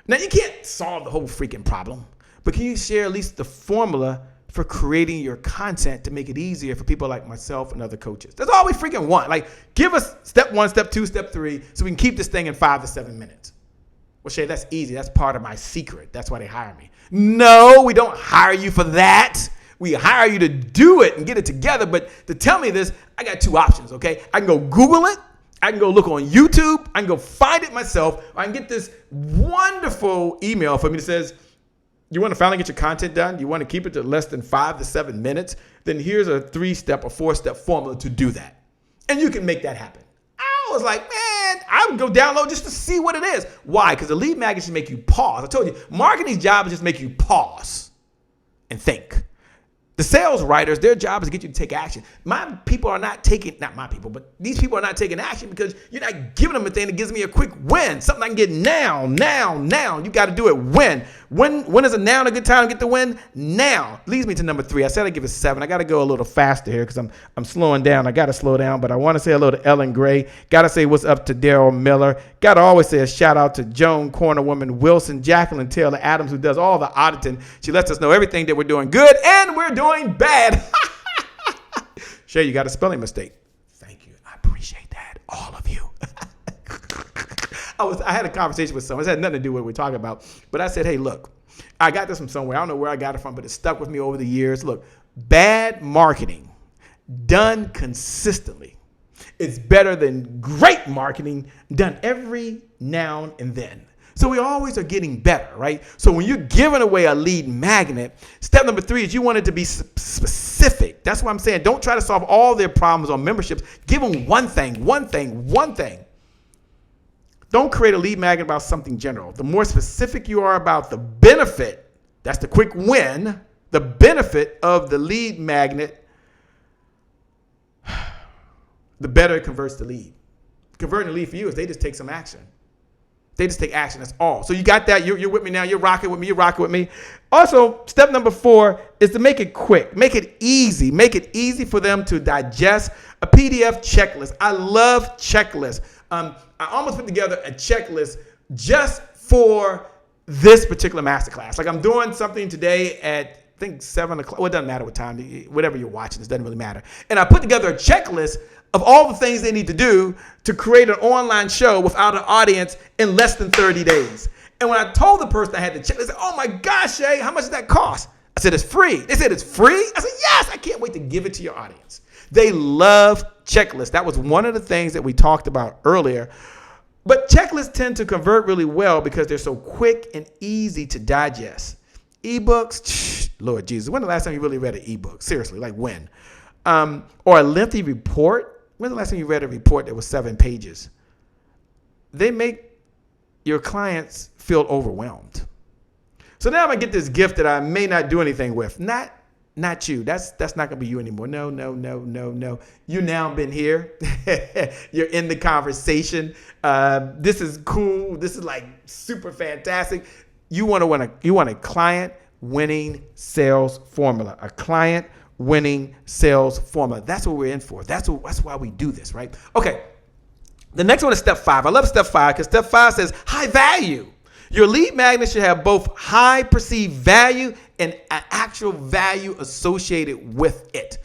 Now, you can't solve the whole freaking problem, but can you share at least the formula for creating your content to make it easier for people like myself and other coaches? That's all we freaking want. Like, give us step 1, step 2, step 3, so we can keep this thing in 5 to 7 minutes. Well, Shay, that's easy. That's part of my secret. That's why they hire me. No, we don't hire you for that. We hire you to do it and get it together. But to tell me this, I got 2 options, okay? I can go Google it. I can go look on YouTube. I can go find it myself. Or I can get this wonderful email from me that says, you want to finally get your content done? You want to keep it to less than 5 to 7 minutes? Then here's a 3-step or 4-step formula to do that. And you can make that happen. I was like, man, I would go download just to see what it is. Why? Because the lead magnet should make you pause. I told you, marketing's job is just make you pause and think. The sales writers, their job is to get you to take action. My people are not taking, not my people, but these people are not taking action because you're not giving them a thing that gives me a quick win. Something I can get now. You got to do it when. When is a now a good time to get the win? Now. Leads me to number 3. I said I'd give it 7. I got to go a little faster here because I'm slowing down. I got to slow down, but I want to say hello to Ellen Gray. Got to say what's up to Daryl Miller. Got to always say a shout out to Joan Cornerwoman Wilson, Jacqueline Taylor Adams, who does all the auditing. She lets us know everything that we're doing good and we're doing bad. Shay, you got a spelling mistake. Thank you. I all of you. I had a conversation with someone. It had nothing to do with what we're talking about. But I said, hey, look, I got this from somewhere. I don't know where I got it from, but it stuck with me over the years. Look, bad marketing done consistently is better than great marketing done every now and then. So we always are getting better, right? So when you're giving away a lead magnet, step number 3 is you want it to be specific. That's what I'm saying. Don't try to solve all their problems on memberships. Give them one thing. Don't create a lead magnet about something general. The more specific you are about the benefit, that's the quick win, the benefit of the lead magnet, the better it converts the lead. Converting the lead for you is they just take some action. They just take action. That's all. So you got that. You're with me now. You're rocking with me. You're rocking with me. Also, step number 4 is to make it quick. Make it easy. Make it easy for them to digest a PDF checklist. I love checklists. I almost put together a checklist just for this particular masterclass. Like I'm doing something today at, I think 7 o'clock. Well, it doesn't matter what time, whatever you're watching, it doesn't really matter. And I put together a checklist of all the things they need to do to create an online show without an audience in less than 30 days. And when I told the person I had the checklist, they said, oh my gosh, Shay, how much does that cost? I said, it's free. They said, it's free? I said, yes, I can't wait to give it to your audience. They love checklists. That was one of the things that we talked about earlier. But checklists tend to convert really well because they're so quick and easy to digest. Ebooks, Lord Jesus, when the last time you really read an ebook? Seriously, like when? Or a lengthy report. When's the last time you read a report that was 7 pages? They make your clients feel overwhelmed. So now I'm gonna get this gift that I may not do anything with. Not you. That's not gonna be you anymore. No. You now been here. You're in the conversation. This is cool. This is like super fantastic. You want a client winning sales formula. A client winning sales formula. That's what we're in for. That's why we do this, right? Okay. The next one is step 5. I love step 5 because step 5 says high value. Your lead magnet should have both high perceived value and an actual value associated with it.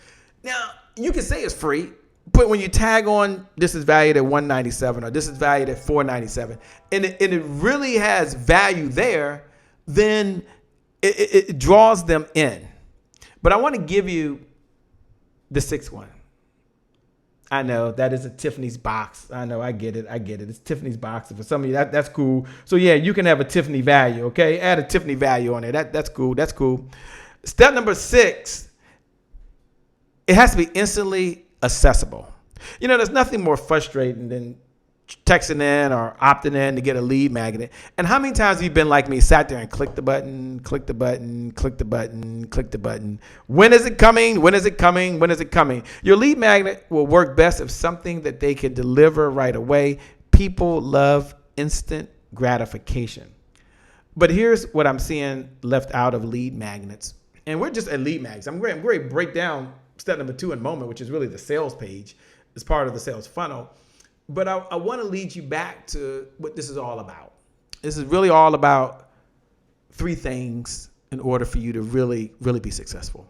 Now, you can say it's free, but when you tag on this is valued at $197 or this is valued at $497, and it really has value there, then it draws them in. But I want to give you the 6th one. I know that is a Tiffany's box. I know, I get it. It's Tiffany's box. For some of you, that's cool. So yeah, you can have a Tiffany value, okay? Add a Tiffany value on there. That's cool. Step number 6, it has to be instantly accessible. You know, there's nothing more frustrating than texting in or opting in to get a lead magnet. And how many times have you been like me, sat there and click the button? When is it coming? Your lead magnet will work best if something that they can deliver right away. People love instant gratification. But here's what I'm seeing left out of lead magnets. And we're just at lead magnets. I'm going to break down step number 2 in a moment, which is really the sales page. It's part of the sales funnel. But I want to lead you back to what this is all about. This is really all about 3 things in order for you to really, really be successful.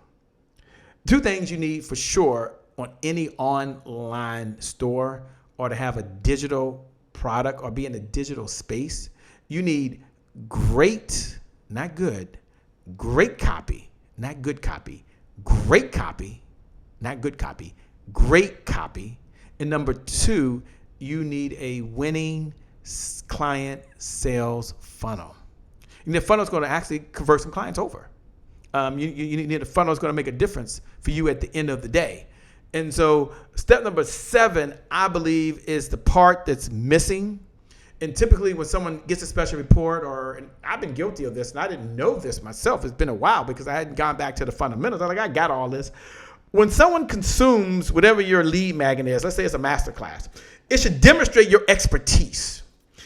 2 things you need for sure on any online store or to have a digital product or be in a digital space. You need great, not good, great copy, not good copy, great copy, not good copy, great copy. And number 2, you need a winning client sales funnel. And the funnel is going to actually convert some clients over. You need a funnel that's going to make a difference for you at the end of the day. And so step number 7, I believe, is the part that's missing. And typically when someone gets a special report, and I've been guilty of this, and I didn't know this myself. It's been a while because I hadn't gone back to the fundamentals. I'm like, I got all this. When someone consumes whatever your lead magnet is, let's say it's a masterclass, it should demonstrate your expertise,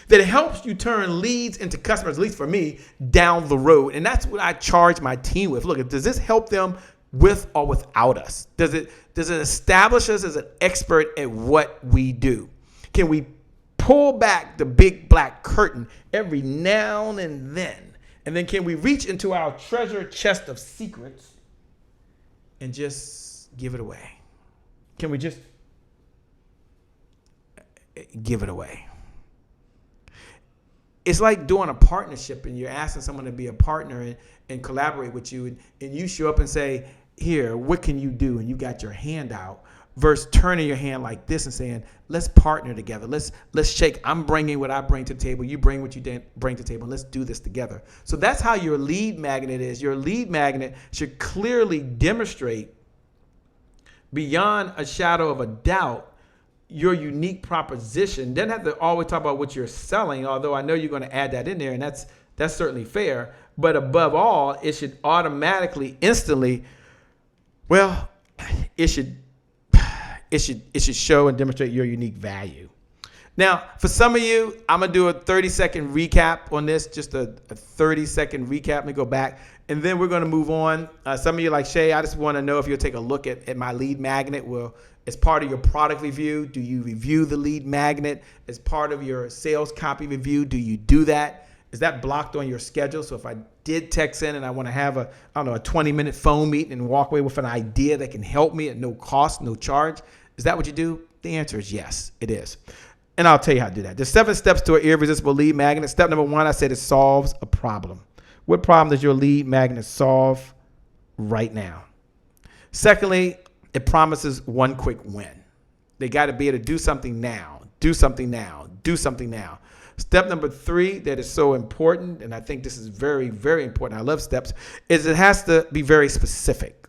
that it helps you turn leads into customers, at least for me, down the road. And that's what I charge my team with. Look, does this help them with or without us? Does it establish us as an expert at what we do? Can we pull back the big black curtain every now and then? And then can we reach into our treasure chest of secrets and just give it away? Can we just give it away. It's like doing a partnership and you're asking someone to be a partner and collaborate with you. And you show up and say, here, what can you do? And you got your hand out versus turning your hand like this and saying, let's partner together. Let's shake. I'm bringing what I bring to the table. You bring what you bring to the table. Let's do this together. So that's how your lead magnet is. Your lead magnet should clearly demonstrate beyond a shadow of a doubt your unique proposition. Doesn't have to always talk about what you're selling, although I know you're going to add that in there, and that's certainly fair. But above all, it should automatically, instantly, well, it should show and demonstrate your unique value. Now, for some of you, I'm going to do a 30-second recap on this, just a 30-second recap. Let me go back, and then we're going to move on. Some of you like, Shay, I just want to know if you'll take a look at my lead magnet. Well, as part of your product review, do you review the lead magnet? As part of your sales copy review, do you do that? Is that blocked on your schedule? So if I did text in and I want to have a 20-minute phone meeting and walk away with an idea that can help me at no cost, no charge, is that what you do? The answer is yes, it is. And I'll tell you how to do that. There's 7 steps to an irresistible lead magnet. Step number 1, I said it solves a problem. What problem does your lead magnet solve right now? Secondly, it promises one quick win. They got to be able to do something now, do something now, do something now. Step number 3 that is so important, and I think this is very, very important. I love steps, is it has to be very specific.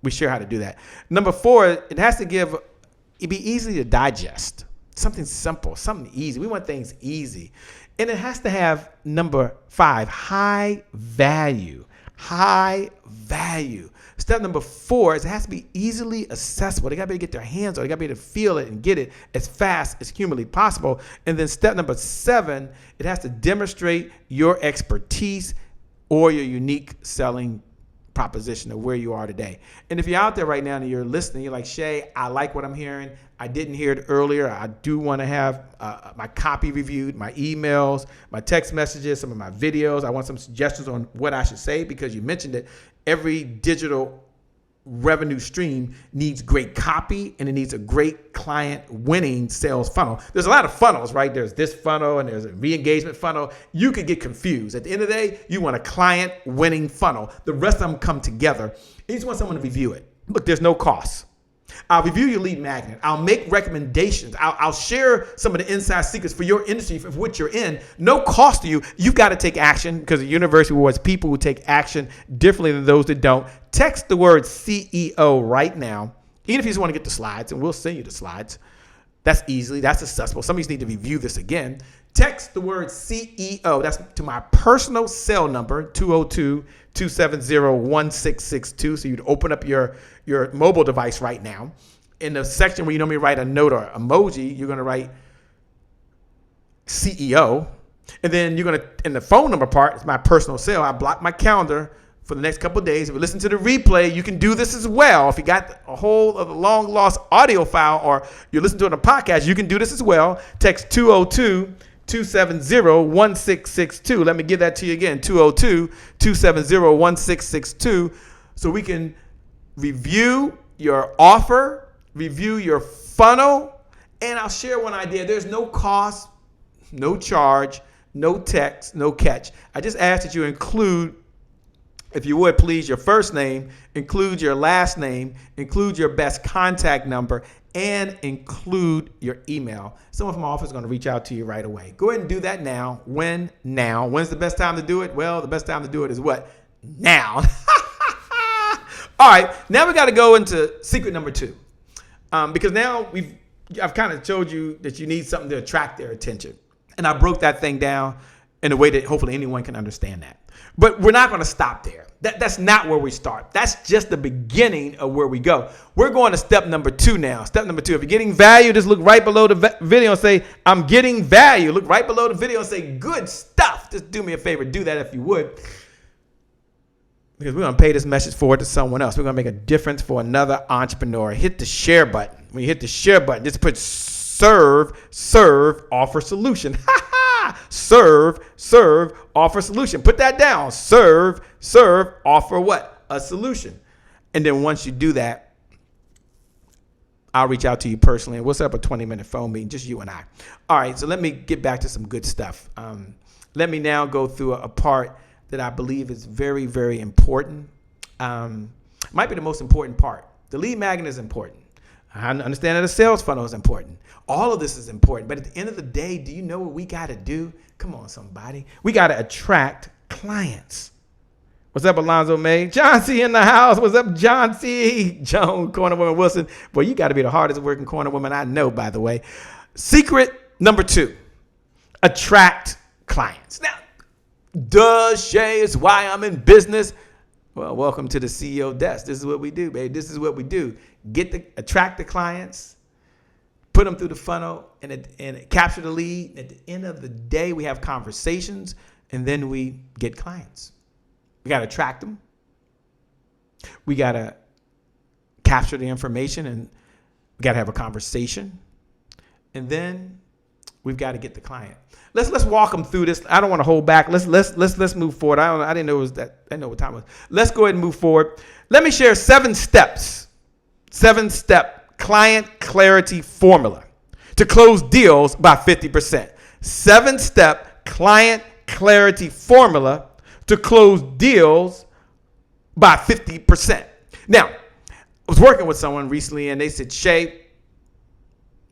We share how to do that. Number 4, it has to be easy to digest. Something simple, something easy. We want things easy. And it has to have, number 5, high value. High value. Step number 4 is it has to be easily accessible. They got to be able to get their hands on it. They got to be able to feel it and get it as fast as humanly possible. And then step number 7, it has to demonstrate your expertise or your unique selling proposition of where you are today. And if you're out there right now and you're listening, you're like, Shay, I like what I'm hearing. I didn't hear it earlier. I do want to have my copy reviewed, my emails, my text messages, some of my videos. I want some suggestions on what I should say because you mentioned it. Every digital revenue stream needs great copy and it needs a great client winning sales funnel. There's a lot of funnels, right? There's this funnel and there's a re-engagement funnel. You could get confused. At the end of the day, you want a client winning funnel. The rest of them come together. You just want someone to review it. Look, there's no cost. I'll review your lead magnet. I'll make recommendations. I'll share some of the inside secrets for your industry, for which you're in. No cost to you. You've got to take action because the university rewards people who take action differently than those that don't. Text the word CEO right now, even if you just want to get the slides, and we'll send you the slides. That's accessible. Some of you need to review this again. Text the word CEO. That's to my personal cell number, 202-270-1662. So you'd open up your mobile device right now. In the section where you normally write a note or emoji, you're going to write CEO. And then you're going to, in the phone number part, it's my personal cell. I block my calendar for the next couple of days. If you listen to the replay, you can do this as well. If you got a hold of the long lost audio file or you're listening to it on a podcast, you can do this as well. Text 202-270-1662. Let me give that to you again, 202-270-1662, so we can review your offer, review your funnel, and I'll share one idea. There's no cost, no charge, no text, no catch. I just ask that you include, if you would please, your first name, include your last name, include your best contact number, and include your email. Someone from my office is going to reach out to you right away. Go ahead and do that now. When? Now. When's the best time to do it? Well, the best time to do it is what? Now. All right. Now we got to go into secret number 2. Because now I've kind of told you that you need something to attract their attention. And I broke that thing down in a way that hopefully anyone can understand that. But we're not going to stop there. That's not where we start. That's just the beginning of where we go. We're going to step number 2 now. Step number 2. If you're getting value, just look right below the video and say, I'm getting value. Look right below the video and say, good stuff. Just do me a favor. Do that if you would. Because we're going to pay this message forward to someone else. We're going to make a difference for another entrepreneur. Hit the share button. When you hit the share button, just put serve, offer solution. Serve, offer solution. Put that down. Serve, offer what? A solution. And then once you do that, I'll reach out to you personally, and we'll set up a 20-minute phone meeting, just you and I. All right, so let me get back to some good stuff. Let me now go through a part that I believe is very, very important. Might be the most important part. The lead magnet is important. I understand that the sales funnel is important. All of this is important. But at the end of the day, do you know what we got to do? Come on, somebody. We got to attract clients. What's up, Alonzo May? John C. in the house. What's up, John C. Joan, corner woman Wilson. Boy, you got to be the hardest working corner woman I know, by the way. Secret number 2, attract clients. Now, Shay, is why I'm in business. Well, welcome to the CEO desk. This is what we do, baby. This is what we do. Attract the clients, put them through the funnel, and capture the lead. At the end of the day, we have conversations, and then we get clients. We got to attract them. We got to capture the information, and we got to have a conversation. And then we've got to get the client. Let's walk them through this. I don't want to hold back. Let's move forward. I didn't know it was that. I didn't know what time it was. Let's go ahead and move forward. Let me share 7 steps. 7-step client clarity formula to close deals by 50%. 7-step client clarity formula to close deals by 50%. Now, I was working with someone recently, and they said, Shay,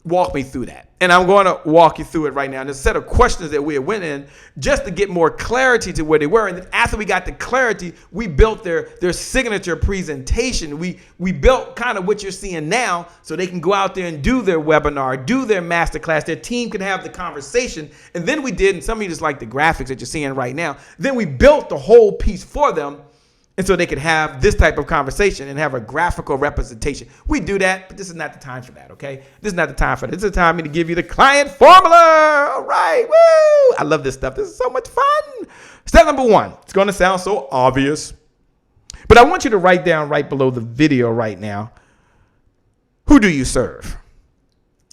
walk me through that. And I'm going to walk you through it right now. And there's a set of questions that we went in just to get more clarity to where they were. And then after we got the clarity, we built their signature presentation. We built kind of what you're seeing now so they can go out there and do their webinar, do their masterclass. Their team can have the conversation. And then we did, and some of you just like the graphics that you're seeing right now. Then we built the whole piece for them. And so they could have this type of conversation and have a graphical representation. We do that, but this is not the time for that, okay? This is not the time for that. This is the time to give you the client formula. All right, woo! I love this stuff. This is so much fun. Step number 1. It's going to sound so obvious, but I want you to write down right below the video right now, who do you serve?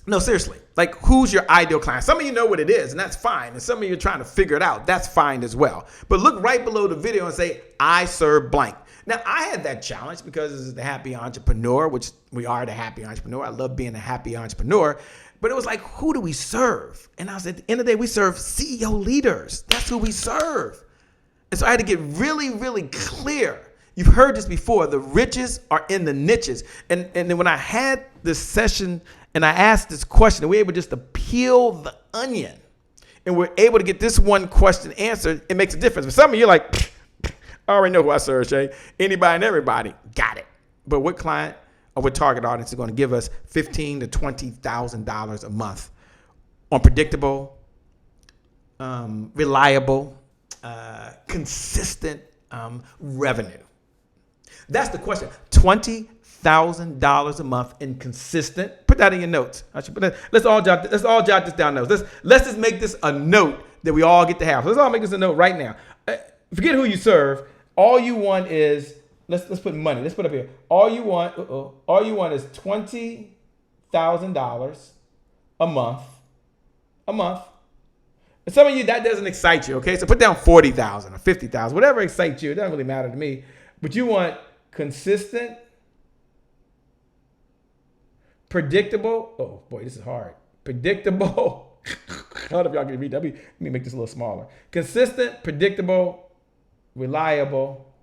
No, seriously. Like, who's your ideal client? Some of you know what it is, and that's fine. And some of you are trying to figure it out. That's fine as well. But look right below the video and say, I serve blank. Now, I had that challenge because this is the happy entrepreneur, which we are the happy entrepreneur. I love being a happy entrepreneur. But it was like, who do we serve? And I was at the end of the day, we serve CEO leaders. That's who we serve. And so I had to get really, really clear. You've heard this before. The riches are in the niches. And then when I had this session and I asked this question, and we were able just to peel the onion, and we're able to get this one question answered, it makes a difference. For some of you, like, I already know who I serve, Shay. Anybody and everybody, got it. But what client or what target audience is going to give us $15,000 to $20,000 a month on predictable, reliable, consistent revenue? That's the question. $20,000 a month in consistent. Put that in your notes. I should put that. Let's all jot this down. Notes. Let's just make this a note that we all get to have. So let's all make this a note right now. Forget who you serve. All you want is let's put money. Let's put up here. All you want is $20,000 a month. A month. And some of you, that doesn't excite you. Okay, so put down 40,000 or 50,000, whatever excites you. It doesn't really matter to me. But you want consistent, predictable. Oh boy, this is hard. Predictable. I don't know if y'all can read that. Let me make this a little smaller. Consistent, predictable, reliable.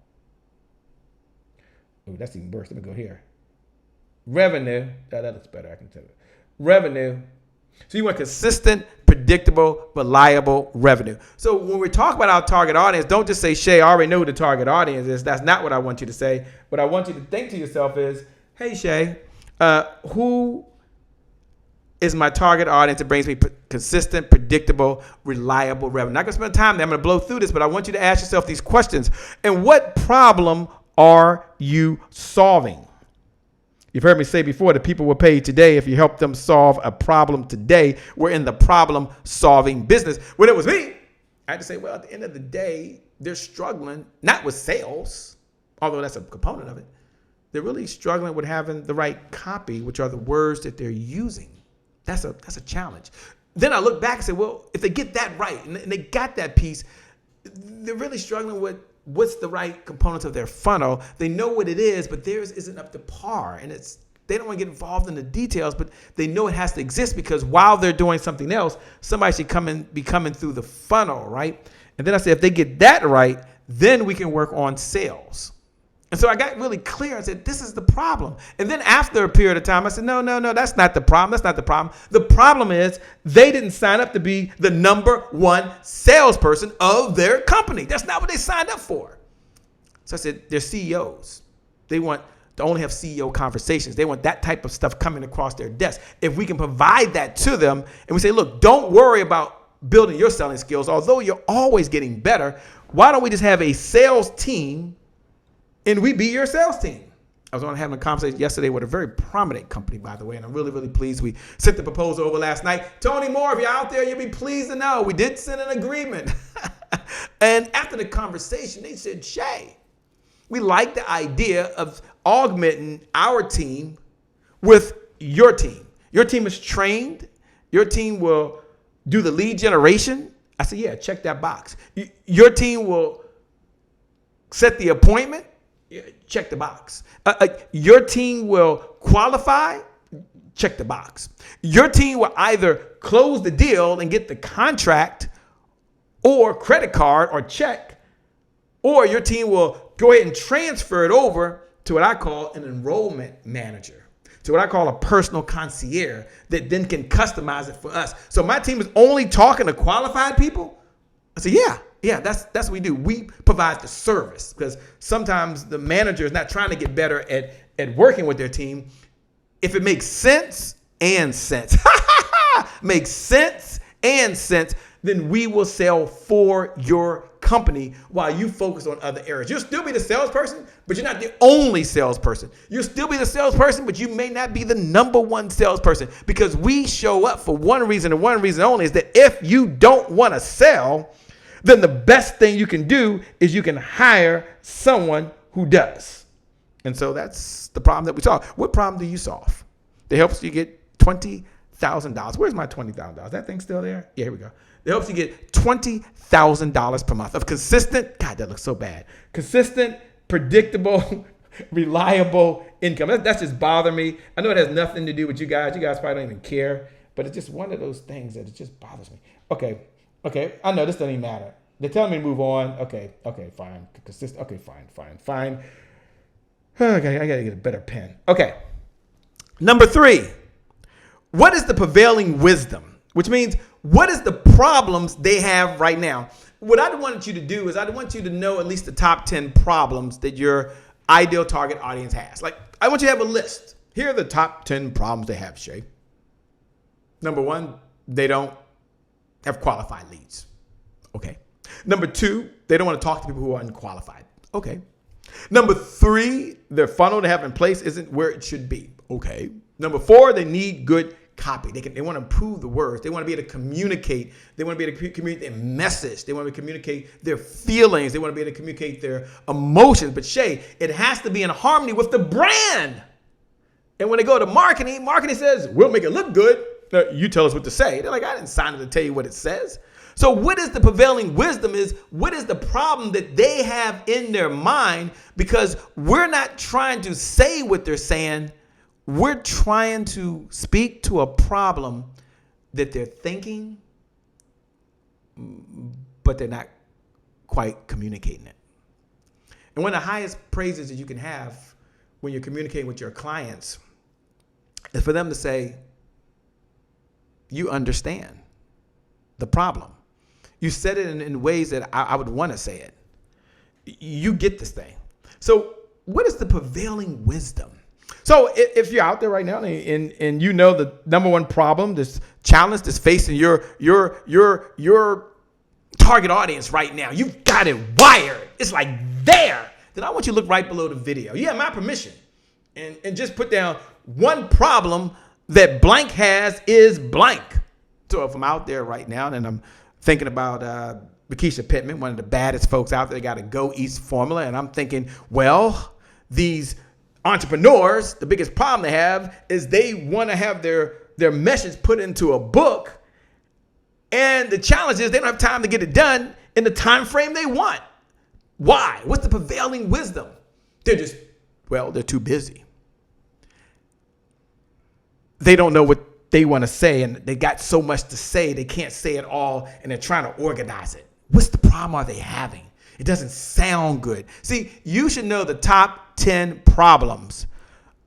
Oh, that's even worse. Let me go here. Revenue. That looks better. I can tell you. Revenue. So you want consistent, predictable, reliable revenue. So when we talk about our target audience, don't just say, Shay, I already know who the target audience is. That's not what I want you to say. What I want you to think to yourself is, hey, Shay, who is my target audience that brings me consistent, predictable, reliable revenue? I'm not going to spend time there. I'm going to blow through this, but I want you to ask yourself these questions. And what problem are you solving? You've heard me say before that people will pay today if you help them solve a problem today. We're in the problem-solving business. When it was me, I had to say, well, at the end of the day, they're struggling, not with sales, although that's a component of it. They're really struggling with having the right copy, which are the words that they're using. That's a challenge. Then I look back and say, well, if they get that right and they got that piece, they're really struggling with what's the right components of their funnel. They know what it is, but theirs isn't up to par, and it's They don't want to get involved in the details, but they know it has to exist because while they're doing something else, somebody should be coming through the funnel, right? And then I said, if they get that right, then we can work on sales. And so I got really clear. I said, this is the problem. And then after a period of time, I said, no, that's not the problem. That's not the problem. The problem is they didn't sign up to be the number one salesperson of their company. That's not what they signed up for. So I said, they're CEOs. They want to only have CEO conversations. They want that type of stuff coming across their desk. If we can provide that to them and we say, look, don't worry about building your selling skills, although you're always getting better, why don't we just have a sales team and we be your sales team? I was having a conversation yesterday with a very prominent company, by the way, and I'm really, really pleased. We sent the proposal over last night. Tony Moore, if you're out there, you'll be pleased to know we did send an agreement. And after the conversation, they said, Shay, we like the idea of augmenting our team with your team. Your team is trained. Your team will do the lead generation. I said, yeah, check that box. Your team will set the appointment. Yeah, check the box. Your team will qualify. Check the box. Your team will either close the deal and get the contract or credit card or check, or your team will go ahead and transfer it over to what I call an enrollment manager, to what I call a personal concierge that then can customize it for us. So my team is only talking to qualified people. I said, yeah, that's what we do. We provide the service because sometimes the manager is not trying to get better at working with their team. If it makes sense, makes sense and sense, then we will sell for your company while you focus on other areas. You'll still be the salesperson, but you're not the only salesperson. You'll still be the salesperson, but you may not be the number one salesperson because we show up for one reason and one reason only is that if you don't want to sell, then the best thing you can do is you can hire someone who does. And so that's the problem that we solve. What problem do you solve? That helps you get $20,000. Where's my $20,000? That thing still there? Yeah, here we go. It helps you get $20,000 per month of consistent, God, that looks so bad, consistent, predictable, reliable income. That's just bothering me. I know it has nothing to do with you guys. You guys probably don't even care, but it's just one of those things that it just bothers me. Okay. I know this doesn't even matter. They're telling me to move on. Okay, fine. Consistent. Okay, fine. Okay, I got to get a better pen. Okay. Number 3, what is the prevailing wisdom? Which means, what is the problems they have right now? What I wanted you to do is I want you to know at least the top 10 problems that your ideal target audience has. Like, I want you to have a list. Here are the top 10 problems they have, Shay. Number 1, they don't have qualified leads. Okay. Number 2, they don't want to talk to people who are unqualified. Okay. Number 3, their funnel they have in place isn't where it should be. Okay. Number 4, they need good copy. They want to improve the words. They want to be able to communicate. They want to be able to communicate their message. They want to communicate their feelings. They want to be able to communicate their emotions. But Shay, it has to be in harmony with the brand. And when they go to marketing says, we'll make it look good. You tell us what to say. They're like, I didn't sign it to tell you what it says. So what is the prevailing wisdom is, what is the problem that they have in their mind? Because we're not trying to say what they're saying. We're trying to speak to a problem that they're thinking, but they're not quite communicating it. And one of the highest praises that you can have when you're communicating with your clients is for them to say, you understand the problem. You said it in ways that I would want to say it. You get this thing. So what is the prevailing wisdom? So if you're out there right now and you know the number one problem, this challenge that's facing your target audience right now, you've got it wired. It's like there. Then I want you to look right below the video. You have my permission. And just put down one problem that blank has is blank. So if I'm out there right now and I'm thinking about Lakeisha Pittman, one of the baddest folks out there, got a Go East formula, and I'm thinking, well, these entrepreneurs, the biggest problem they have is they want to have their message put into a book, and the challenge is they don't have time to get it done in the time frame they want. Why? What's the prevailing wisdom? They're too busy. they don't know what they want to say, and they got so much to say, they can't say it all, and they're trying to organize it. What's the problem are they having? It doesn't sound good. See, you should know the top 10 problems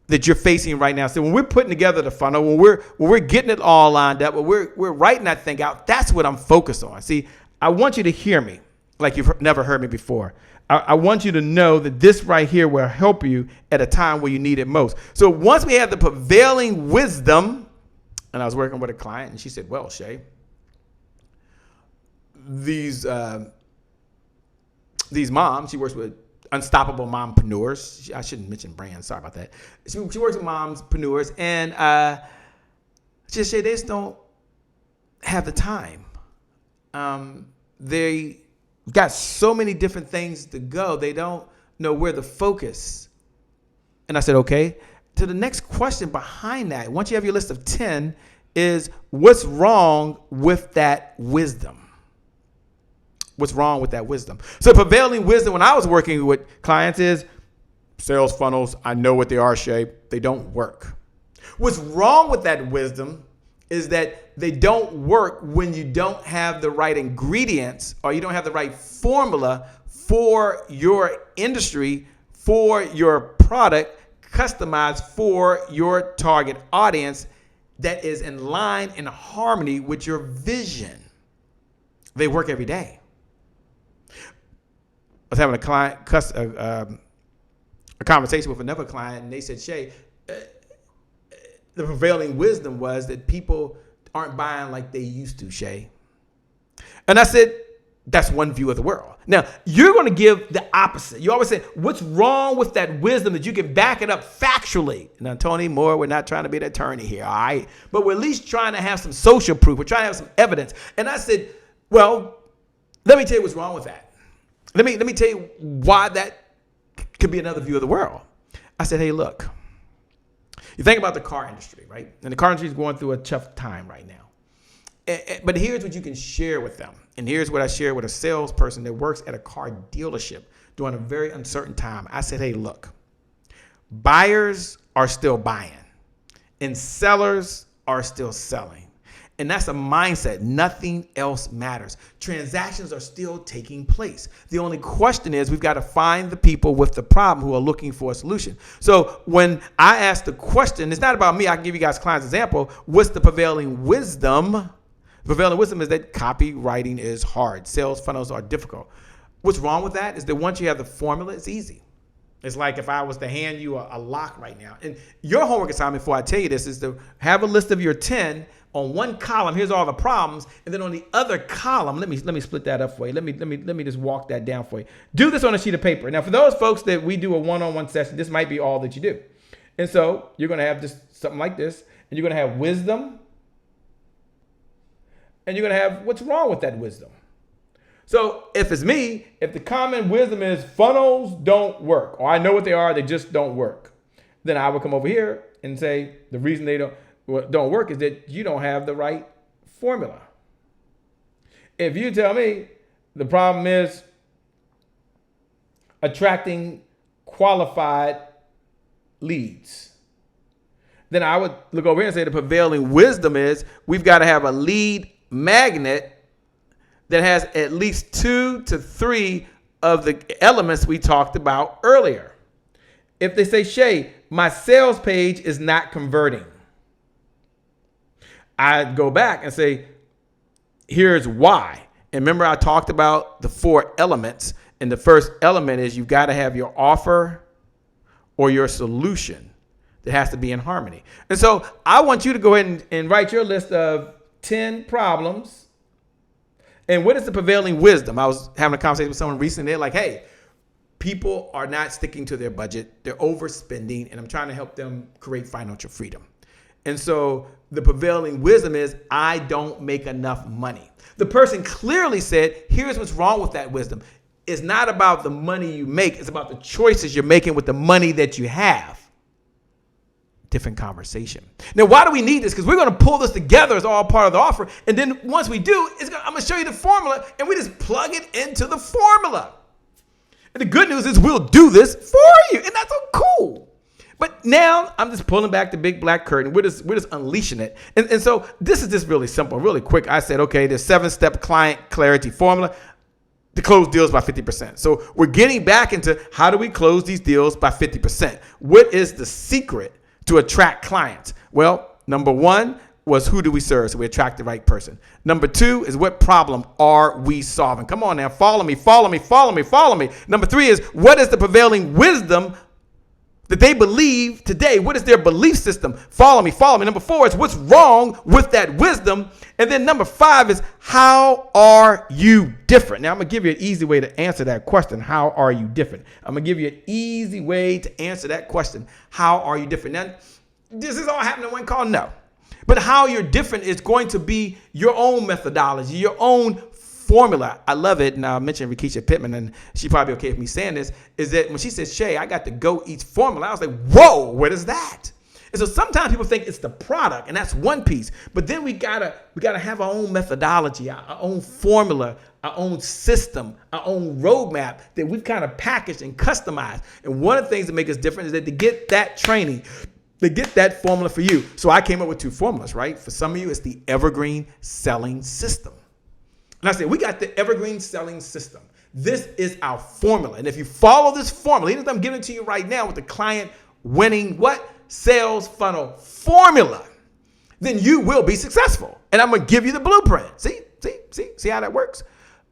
that you're facing right now. So when we're putting together the funnel, when we're getting it all lined up, when we're writing that thing out, that's what I'm focused on. See, I want you to hear me like you've never heard me before. I want you to know that this right here will help you at a time where you need it most. So once we have the prevailing wisdom, and I was working with a client, and she said, well, Shay, these moms, she works with unstoppable mompreneurs. I shouldn't mention brands. Sorry about that. She works with mompreneurs, and she said they just don't have the time. They got so many different things to go. They don't know where to focus. And I said, okay. To the next question behind that, once you have your list of 10, is what's wrong with that wisdom? What's wrong with that wisdom? So prevailing wisdom when I was working with clients is sales funnels. I know what they are, Shay. They don't work. What's wrong with that wisdom is that they don't work when you don't have the right ingredients or you don't have the right formula for your industry, for your product, customized for your target audience that is in line, in harmony with your vision. They work every day. I was having a conversation with another client, and they said, Shay, the prevailing wisdom was that people aren't buying like they used to, Shay. And I said, that's one view of the world. Now, you're going to give the opposite. You always say, what's wrong with that wisdom that you can back it up factually? Now, Tony Moore, we're not trying to be an attorney here, all right? But we're at least trying to have some social proof. We're trying to have some evidence. And I said, well, let me tell you what's wrong with that. Let me tell you why that could be another view of the world. I said, hey, look. You think about the car industry, right? And the car industry is going through a tough time right now. But here's what you can share with them. And here's what I shared with a salesperson that works at a car dealership during a very uncertain time. I said, hey, look, buyers are still buying and sellers are still selling. And that's a mindset. Nothing else matters. Transactions are still taking place. The only question is we've got to find the people with the problem who are looking for a solution. So when I ask the question, it's not about me. I can give you guys a client's example. What's the prevailing wisdom? The prevailing wisdom is that copywriting is hard. Sales funnels are difficult. What's wrong with that is that once you have the formula, it's easy. It's like if I was to hand you a lock right now. And your homework assignment, before I tell you this, is to have a list of your 10. On one column, here's all the problems, and then on the other column, let me split that up for you. Let me just walk that down for you. Do this on a sheet of paper. Now, for those folks that we do a one-on-one session, this might be all that you do. And so you're going to have just something like this, and you're going to have wisdom, and you're going to have what's wrong with that wisdom. So if it's me, if the common wisdom is funnels don't work, or I know what they are, they just don't work, then I would come over here and say the reason they don't work is that you don't have the right formula. If you tell me the problem is attracting qualified leads, then I would look over here and say the prevailing wisdom is we've got to have a lead magnet that has at least 2 to 3 of the elements we talked about earlier. If they say, Shay, my sales page is not converting, I go back and say, here's why. And remember, I talked about the 4 elements. And the first element is you've got to have your offer or your solution that has to be in harmony. And so I want you to go ahead and write your list of 10 problems. And what is the prevailing wisdom? I was having a conversation with someone recently. They're like, hey, people are not sticking to their budget. They're overspending. And I'm trying to help them create financial freedom. And so the prevailing wisdom is I don't make enough money. The person clearly said, here's what's wrong with that wisdom. It's not about the money you make. It's about the choices you're making with the money that you have. Different conversation. Now, why do we need this? Because we're going to pull this together as all part of the offer. And then once we do, I'm going to show you the formula, and we just plug it into the formula. And the good news is we'll do this for you. And that's so cool. But now I'm just pulling back the big black curtain. We're just unleashing it. And so this is just really simple, really quick. I said, okay, there's 7-step client clarity formula to close deals by 50%. So we're getting back into how do we close these deals by 50%? What is the secret to attract clients? Well, number one was who do we serve? So we attract the right person. Number two is what problem are we solving? Come on now, follow me. Number three is what is the prevailing wisdom that they believe today? What is their belief system? Follow me. Number four is what's wrong with that wisdom? And then number five is how are you different? Now I'm going to give you an easy way to answer that question. How are you different? I'm going to give you an easy way to answer that question. How are you different? Now, this is all happening in one call? No. But how you're different is going to be your own methodology, your own formula. I love it. And I mentioned Rakisha Pittman, and she probably okay with me saying this, is that when she says, Shay, I got the Go Eats formula, I was like, whoa, what is that? And so sometimes people think it's the product, and that's one piece. But then we gotta have our own methodology, our own formula, our own system, our own roadmap that we've kind of packaged and customized. And one of the things that make us different is that to get that training, to get that formula for you. So I came up with 2 formulas, right? For some of you, it's the evergreen selling system. And I said, we got the evergreen selling system. This is our formula. And if you follow this formula, even if I'm giving it to you right now with the client winning what? Sales funnel formula, then you will be successful. And I'm going to give you the blueprint. See how that works?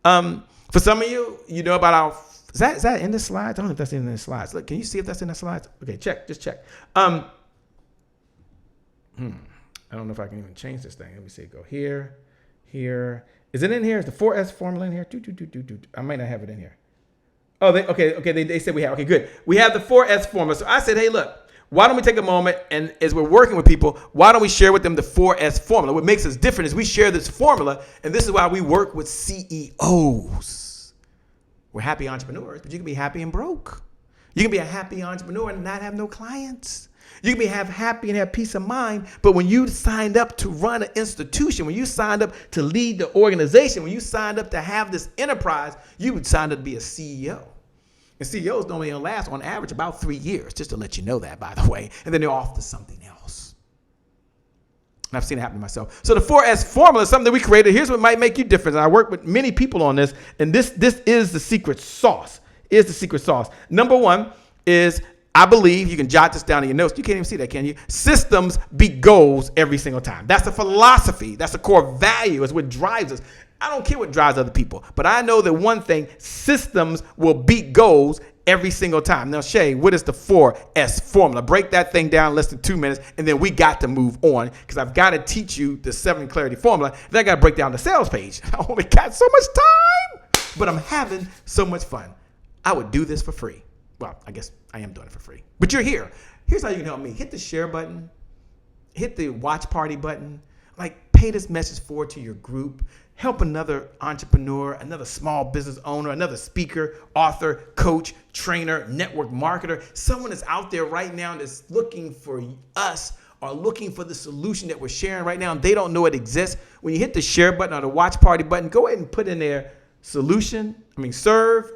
For some of you, you know about our, is that in the slides? I don't know if that's in the slides. Look, can you see if that's in the slides? Okay, just check. I don't know if I can even change this thing. Let me see. Go here. Is it in here? Is the 4S formula in here? I might not have it in here. Oh, they said we have. Okay, good. We have the 4S formula. So I said, hey, look, why don't we take a moment and as we're working with people, why don't we share with them the 4S formula? What makes us different is we share this formula, and this is why we work with CEOs. We're happy entrepreneurs, but you can be happy and broke. You can be a happy entrepreneur and not have no clients. You can be happy and have peace of mind, but when you signed up to run an institution, when you signed up to lead the organization, when you signed up to have this enterprise, you would sign up to be a CEO. And CEOs normally last on average about 3 years, just to let you know that, by the way, and then they're off to something else. And I've seen it happen to myself. So the 4S formula is something that we created. Here's what might make you different. And I work with many people on this, and this is the secret sauce. Number one is, I believe, you can jot this down in your notes. You can't even see that, can you? Systems beat goals every single time. That's a philosophy. That's a core value. It's what drives us. I don't care what drives other people, but I know that one thing, systems will beat goals every single time. Now, Shay, what is the 4S formula? Break that thing down in less than 2 minutes, and then we got to move on because I've got to teach you the 7 clarity formula. Then I got to break down the sales page. I only got so much time, but I'm having so much fun. I would do this for free. Well, I guess I am doing it for free, but you're here. Here's how you can help me. Hit the share button, hit the watch party button, pay this message forward to your group. Help another entrepreneur, another small business owner, another speaker, author, coach, trainer, network marketer. Someone is out there right now that's looking for us or looking for the solution that we're sharing right now, and they don't know it exists. When you hit the share button or the watch party button, go ahead and put in there serve,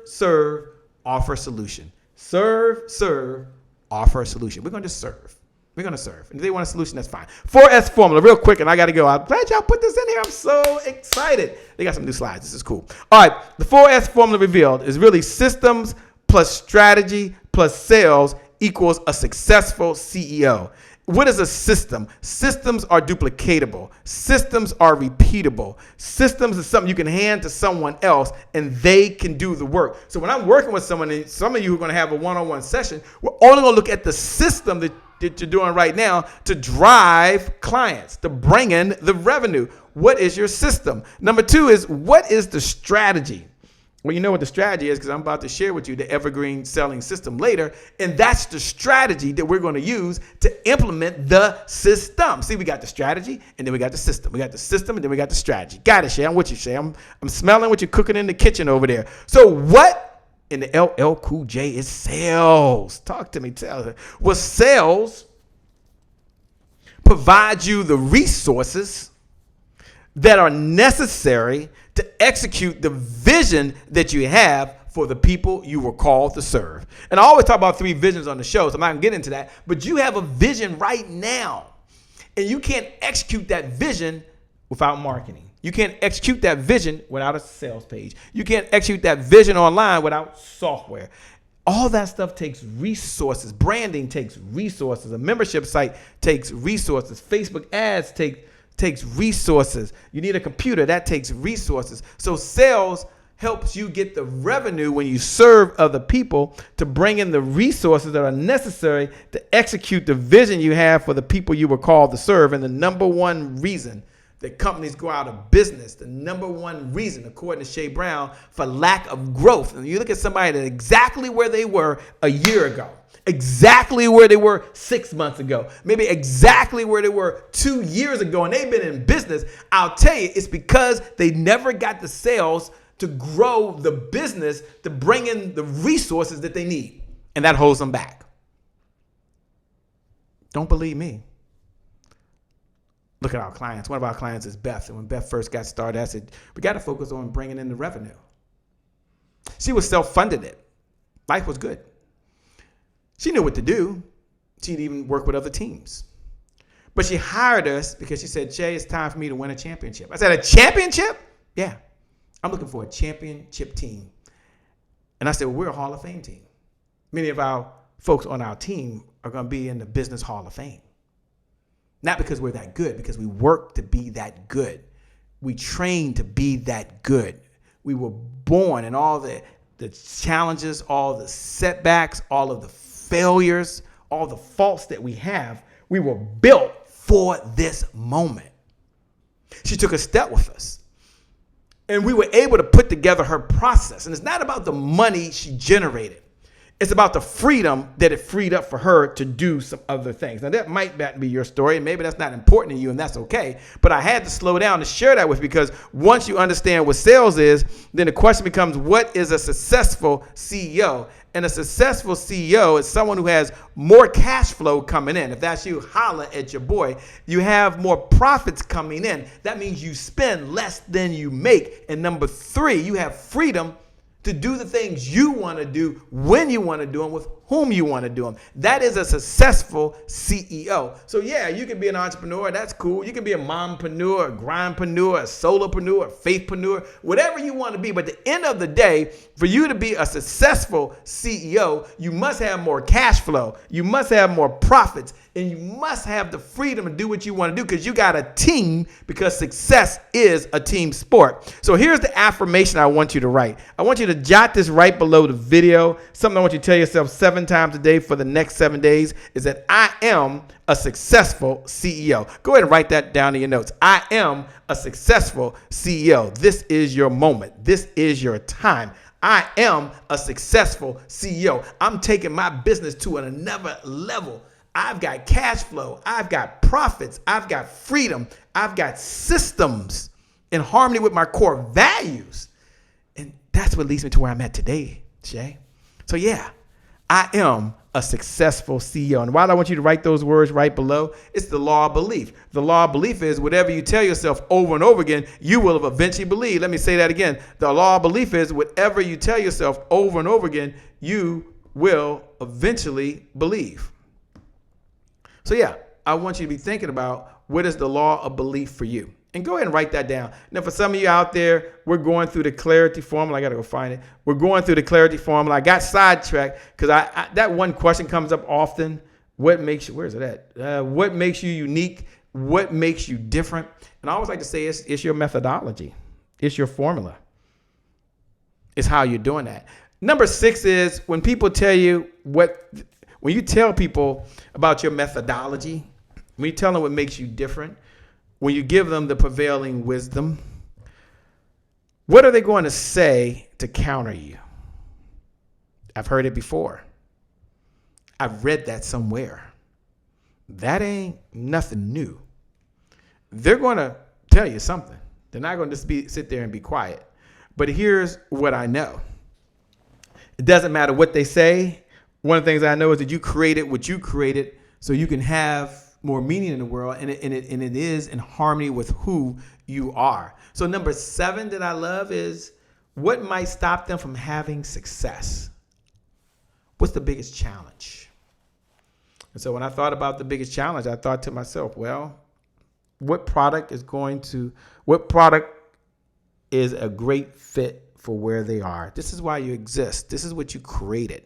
offer solution. Serve, offer a solution. We're going to serve. And if they want a solution, that's fine. 4S formula, real quick, and I got to go. I'm glad y'all put this in here. I'm so excited. They got some new slides. This is cool. All right, the 4S formula revealed is really systems plus strategy plus sales equals a successful CEO. What is a system? Systems are duplicatable. Systems are repeatable. Systems is something you can hand to someone else and they can do the work. So when I'm working with someone, and some of you are going to have a one-on-one session, we're only going to look at the system that you're doing right now to drive clients, to bring in the revenue. What is your system? Number 2 is, what is the strategy? Well, you know what the strategy is because I'm about to share with you the evergreen selling system later. And that's the strategy that we're going to use to implement the system. See, we got the strategy and then we got the system. We got the system and then we got the strategy. Got it, Shay. I'm with you, Shay. I'm smelling what you're cooking in the kitchen over there. So what in the LL Cool J is sales? Talk to me. Tell her. Well, sales provides you the resources that are necessary to execute the vision that you have for the people you were called to serve. And I always talk about 3 visions on the show, so I'm not going to get into that. But you have a vision right now, and you can't execute that vision without marketing. You can't execute that vision without a sales page. You can't execute that vision online without software. All that stuff takes resources. Branding takes resources. A membership site takes resources. Facebook ads takes resources. You need a computer. That takes resources. So sales helps you get the revenue when you serve other people to bring in the resources that are necessary to execute the vision you have for the people you were called to serve. And the number one reason that companies go out of business, the number one reason, according to Shea Brown, for lack of growth. And you look at somebody that's exactly where they were a year ago, exactly where they were 6 months ago, maybe exactly where they were 2 years ago, and they've been in business. I'll tell you, it's because they never got the sales to grow the business, to bring in the resources that they need. And that holds them back. Don't believe me. Look at our clients. One of our clients is Beth. And when Beth first got started, I said, we got to focus on bringing in the revenue. She was self-funded it. Life was good. She knew what to do. She'd even work with other teams. But she hired us because she said, Jay, it's time for me to win a championship. I said, a championship? Yeah. I'm looking for a championship team. And I said, well, we're a Hall of Fame team. Many of our folks on our team are going to be in the Business Hall of Fame. Not because we're that good, because we work to be that good. We train to be that good. We were born, and all the challenges, all the setbacks, all of the failures, all the faults that we have, we were built for this moment. She took a step with us. And we were able to put together her process. And it's not about the money she generated. It's about the freedom that it freed up for her to do some other things. Now, that might not be your story, and maybe that's not important to you, and that's okay. But I had to slow down to share that with you, because once you understand what sales is, then the question becomes, what is a successful CEO? And a successful CEO is someone who has more cash flow coming in. If that's you, holla at your boy. You have more profits coming in. That means you spend less than you make. And number 3, you have freedom to do the things you want to do, when you want to do them, with whom you want to do them. That is a successful CEO. So yeah, you can be an entrepreneur. That's cool. You can be a mompreneur, a grindpreneur, a solopreneur, a faithpreneur, whatever you want to be. But at the end of the day, for you to be a successful CEO, you must have more cash flow. You must have more profits. And you must have the freedom to do what you want to do, because you got a team, because success is a team sport. So here's the affirmation I want you to write. I want you to jot this right below the video. Something I want you to tell yourself 7 times a day for the next 7 days is that I am a successful CEO. Go ahead and write that down in your notes. I am a successful CEO. This is your moment. This is your time. I am a successful CEO. I'm taking my business to another level. I've got cash flow. I've got profits. I've got freedom. I've got systems in harmony with my core values. And that's what leads me to where I'm at today, Shay. So yeah, I am a successful CEO. And why do I want you to write those words right below? It's the law of belief. The law of belief is whatever you tell yourself over and over again, you will have eventually believed. Let me say that again. The law of belief is whatever you tell yourself over and over again, you will eventually believe. So yeah, I want you to be thinking about, what is the law of belief for you? And go ahead and write that down. Now, for some of you out there, we're going through the clarity formula. I got to go find it. We're going through the clarity formula. I got sidetracked because I that one question comes up often. What makes you, where's it at? What makes you unique? What makes you different? And I always like to say it's your methodology. It's your formula. It's how you're doing that. Number 6 is when people tell you when you tell people about your methodology, when you tell them what makes you different, when you give them the prevailing wisdom, what are they going to say to counter you? I've heard it before. I've read that somewhere. That ain't nothing new. They're going to tell you something. They're not going to just sit there and be quiet. But here's what I know. It doesn't matter what they say. One of the things I know is that you created what you created so you can have more meaning in the world, and it is in harmony with who you are. So number 7 that I love is, What might stop them from having success? What's the biggest challenge? And so when I thought about the biggest challenge, I thought to myself, well, what product is a great fit for where they are? This is why you exist. This is what you created.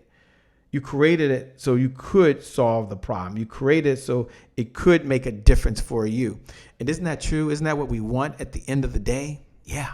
You created it so you could solve the problem. You created it so it could make a difference for you. And isn't that true? Isn't that what we want at the end of the day? Yeah,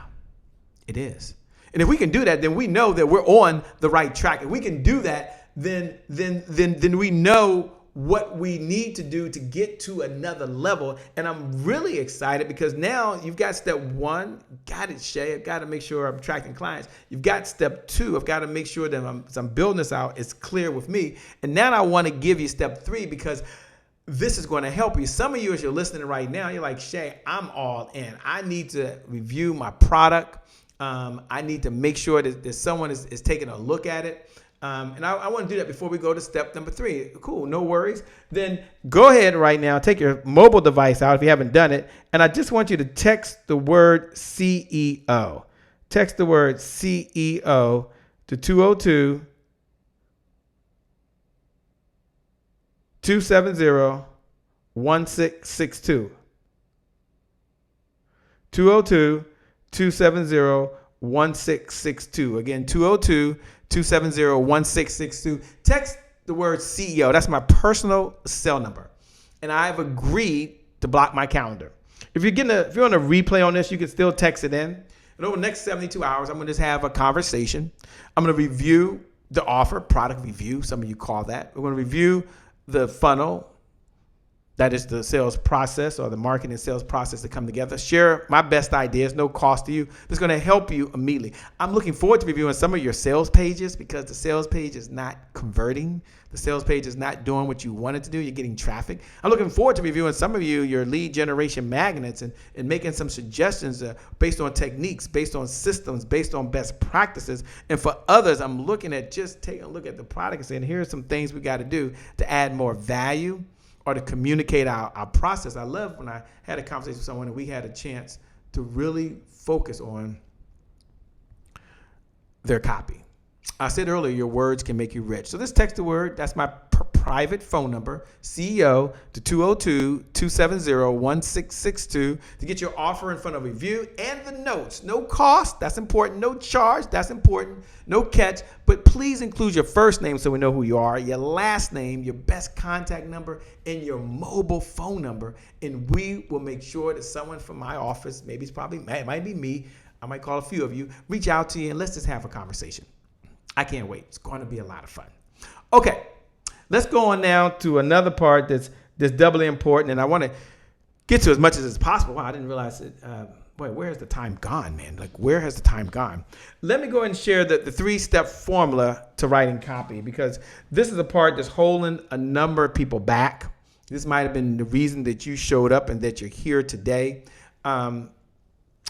it is. And if we can do that, then we know that we're on the right track. If we can do that, then we know what we need to do to get to another level. And I'm really excited because now you've got step one. Got it, Shay. I've got to make sure I'm attracting clients. You've got step two. I've got to make sure that as I'm building this out, it's clear with me. And now I want to give you step three because this is going to help you. Some of you, as you're listening right now, you're like, Shay, I'm all in. I need to review my product. I need to make sure that someone is taking a look at it. And I want to do that before we go to step number 3. Cool, no worries. Then go ahead right now, take your mobile device out if you haven't done it. And I just want you to text the word CEO. Text the word CEO to 202-270-1662. 202-270-1662. Again, 202-270-1662. Text the word CEO. That's my personal cell number. And I've agreed to block my calendar. If you're on a replay on this, you can still text it in. And over the next 72 hours, I'm going to just have a conversation. I'm going to review the offer, product review. Some of you call that. We're going to review the funnel. That is the sales process or the marketing and sales process to come together. Share my best ideas, no cost to you. It's going to help you immediately. I'm looking forward to reviewing some of your sales pages because the sales page is not converting. The sales page is not doing what you want it to do. You're getting traffic. I'm looking forward to reviewing some of your lead generation magnets and making some suggestions based on techniques, based on systems, based on best practices. And for others, I'm looking at just taking a look at the product and saying, here's some things we got to do to add more value or to communicate our process. I love when I had a conversation with someone and we had a chance to really focus on their copy. I said earlier, your words can make you rich. So this text the word, that's my private phone number, CEO, to 202-270-1662 to get your offer in front of review and the notes. No cost, that's important. No charge, that's important. No catch, but please include your first name so we know who you are, your last name, your best contact number, and your mobile phone number. And we will make sure that someone from my office, maybe it might be me, I might call a few of you, reach out to you and let's just have a conversation. I can't wait. It's going to be a lot of fun. Okay, let's go on now to another part that's doubly important, and I want to get to as much as possible. Wow, I didn't realize it. Boy, where has the time gone, man? Like, where has the time gone? Let me go ahead and share the 3-step formula to writing copy, because this is a part that's holding a number of people back. This might have been the reason that you showed up and that you're here today.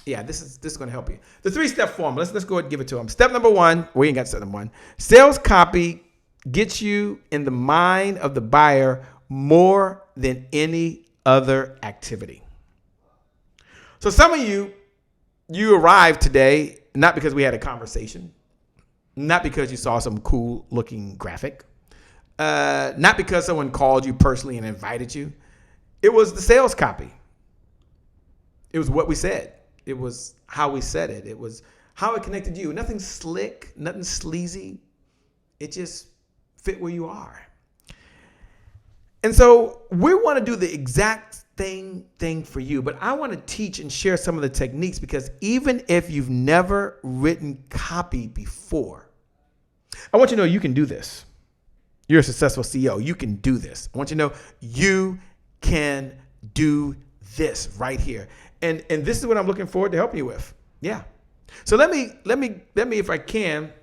This is going to help you. The 3-step formula. Let's go ahead and give it to them. Step number 1. We ain't got step number 1. Sales copy gets you in the mind of the buyer more than any other activity. So some of you arrived today not because we had a conversation, not because you saw some cool looking graphic, not because someone called you personally and invited you. It was the sales copy. It was what we said. It was how we said it. It was how it connected you. Nothing slick, nothing sleazy. It just fit where you are. And so we want to do the exact thing for you, but I want to teach and share some of the techniques because even if you've never written copy before, I want you to know you can do this. You're a successful CEO. You can do this. I want you to know you can do this right here. And this is what I'm looking forward to helping you with. Yeah. So let me, if I can,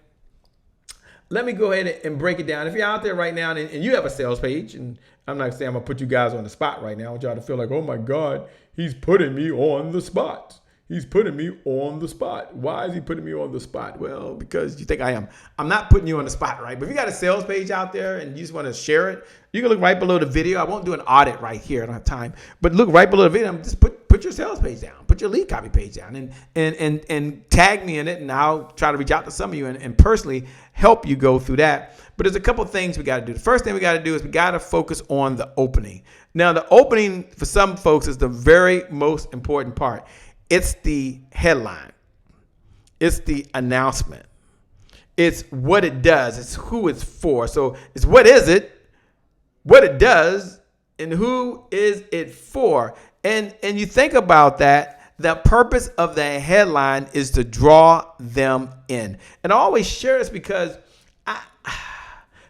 let me go ahead and break it down. If you're out there right now and you have a sales page, and I'm not saying I'm going to put you guys on the spot right now. I want y'all to feel like, oh my God, he's putting me on the spot. He's putting me on the spot. Why is he putting me on the spot? Well, because you think I am. I'm not putting you on the spot, right? But if you got a sales page out there and you just want to share it, you can look right below the video. I won't do an audit right here. I don't have time. But look right below the video. I'm just put put your sales page down, put your lead copy page down, and tag me in it, and I'll try to reach out to some of you and personally help you go through that. But there's a couple of things we got to do. The first thing we got to do is we got to focus on the opening. Now, the opening for some folks is the very most important part. It's the headline. It's the announcement. It's what it does. It's who it's for. So it's what is it, what it does, and who is it for. And you think about that, the purpose of the headline is to draw them in. And I always share this because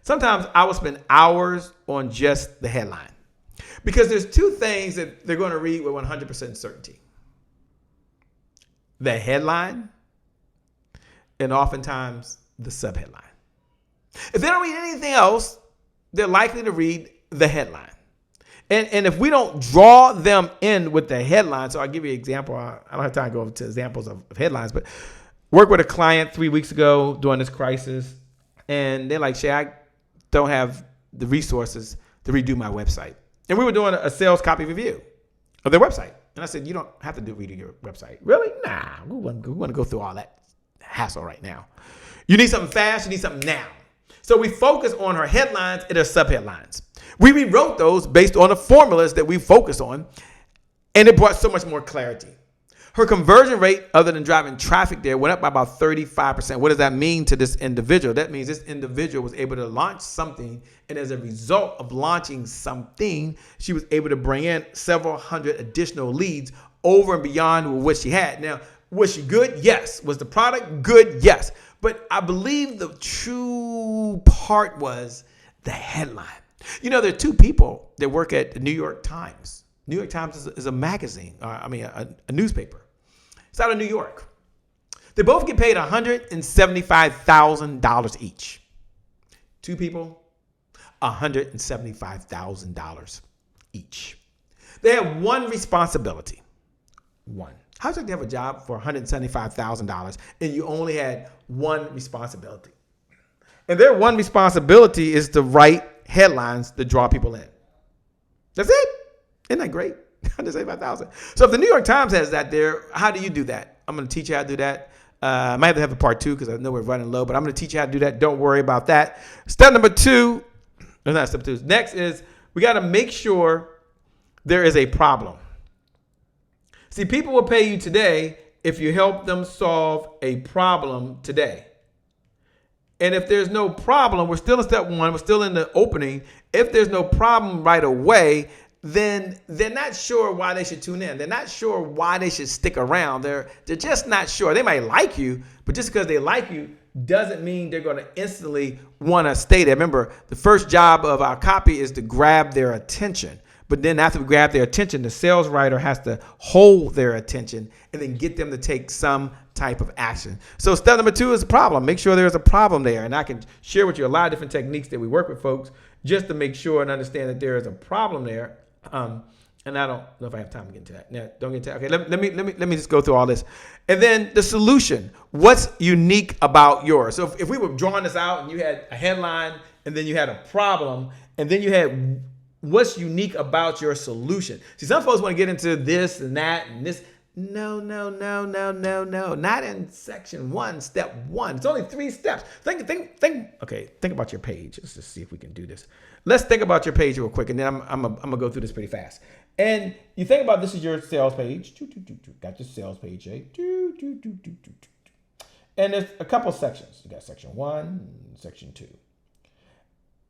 sometimes I will spend hours on just the headline. Because there's two things that they're going to read with 100% certainty. The headline and oftentimes the subheadline. If they don't read anything else, they're likely to read the headline. And if we don't draw them in with the headline, so I'll give you an example. I don't have time to go into examples of headlines, but worked with a client 3 weeks ago during this crisis, and they're like, Shay, I don't have the resources to redo my website. And we were doing a sales copy review of their website. And I said, you don't have to redo your website. Really? Nah, we want to go through all that hassle right now. You need something fast. You need something now. So we focus on her headlines and her subheadlines. We rewrote those based on the formulas that we focus on, and it brought so much more clarity. Her conversion rate, other than driving traffic there, went up by about 35%. What does that mean to this individual? That means this individual was able to launch something, and as a result of launching something, she was able to bring in several hundred additional leads over and beyond what she had. Now, was she good? Yes. Was the product good? Yes. But I believe the true part was the headline. You know, there are two people that work at the New York Times. New York Times is a magazine, a newspaper. It's out of New York. They both get paid $175,000 each. Two people, $175,000 each. They have one responsibility. One. How's it to have a job for $175,000 and you only had one responsibility? And their one responsibility is to write headlines to draw people in. That's it. Isn't that great? 175,000. So if the New York Times has that there, how do you do that? I'm going to teach you how to do that. I might have to have a part 2 because I know we're running low, but I'm going to teach you how to do that. Don't worry about that. Step number 2, no, not step 2. Next is we got to make sure there is a problem. See, people will pay you today if you help them solve a problem today. And if there's no problem, we're still in step 1, we're still in the opening. If there's no problem right away, then they're not sure why they should tune in. They're not sure why they should stick around. They're just not sure. They might like you, but just because they like you doesn't mean they're going to instantly want to stay there. Remember, the first job of our copy is to grab their attention. But then after we grab their attention, the sales writer has to hold their attention and then get them to take some type of action. So step number 2 is a problem. Make sure there's a problem there. And I can share with you a lot of different techniques that we work with folks just to make sure and understand that there is a problem there. And I don't know if I have time to get into that. No, don't get into that. Okay, let me just go through all this. And then the solution. What's unique about yours? So if we were drawing this out and you had a headline and then you had a problem and then you had what's unique about your solution. See, some folks want to get into this and that and this. No. Not in section 1, step 1. It's only 3 steps. Think. Okay, think about your page. Let's just see if we can do this. Let's think about your page real quick, and then I'm gonna go through this pretty fast. And you think about this is your sales page. Got your sales page, eh? And there's a couple sections. You got section 1, section 2,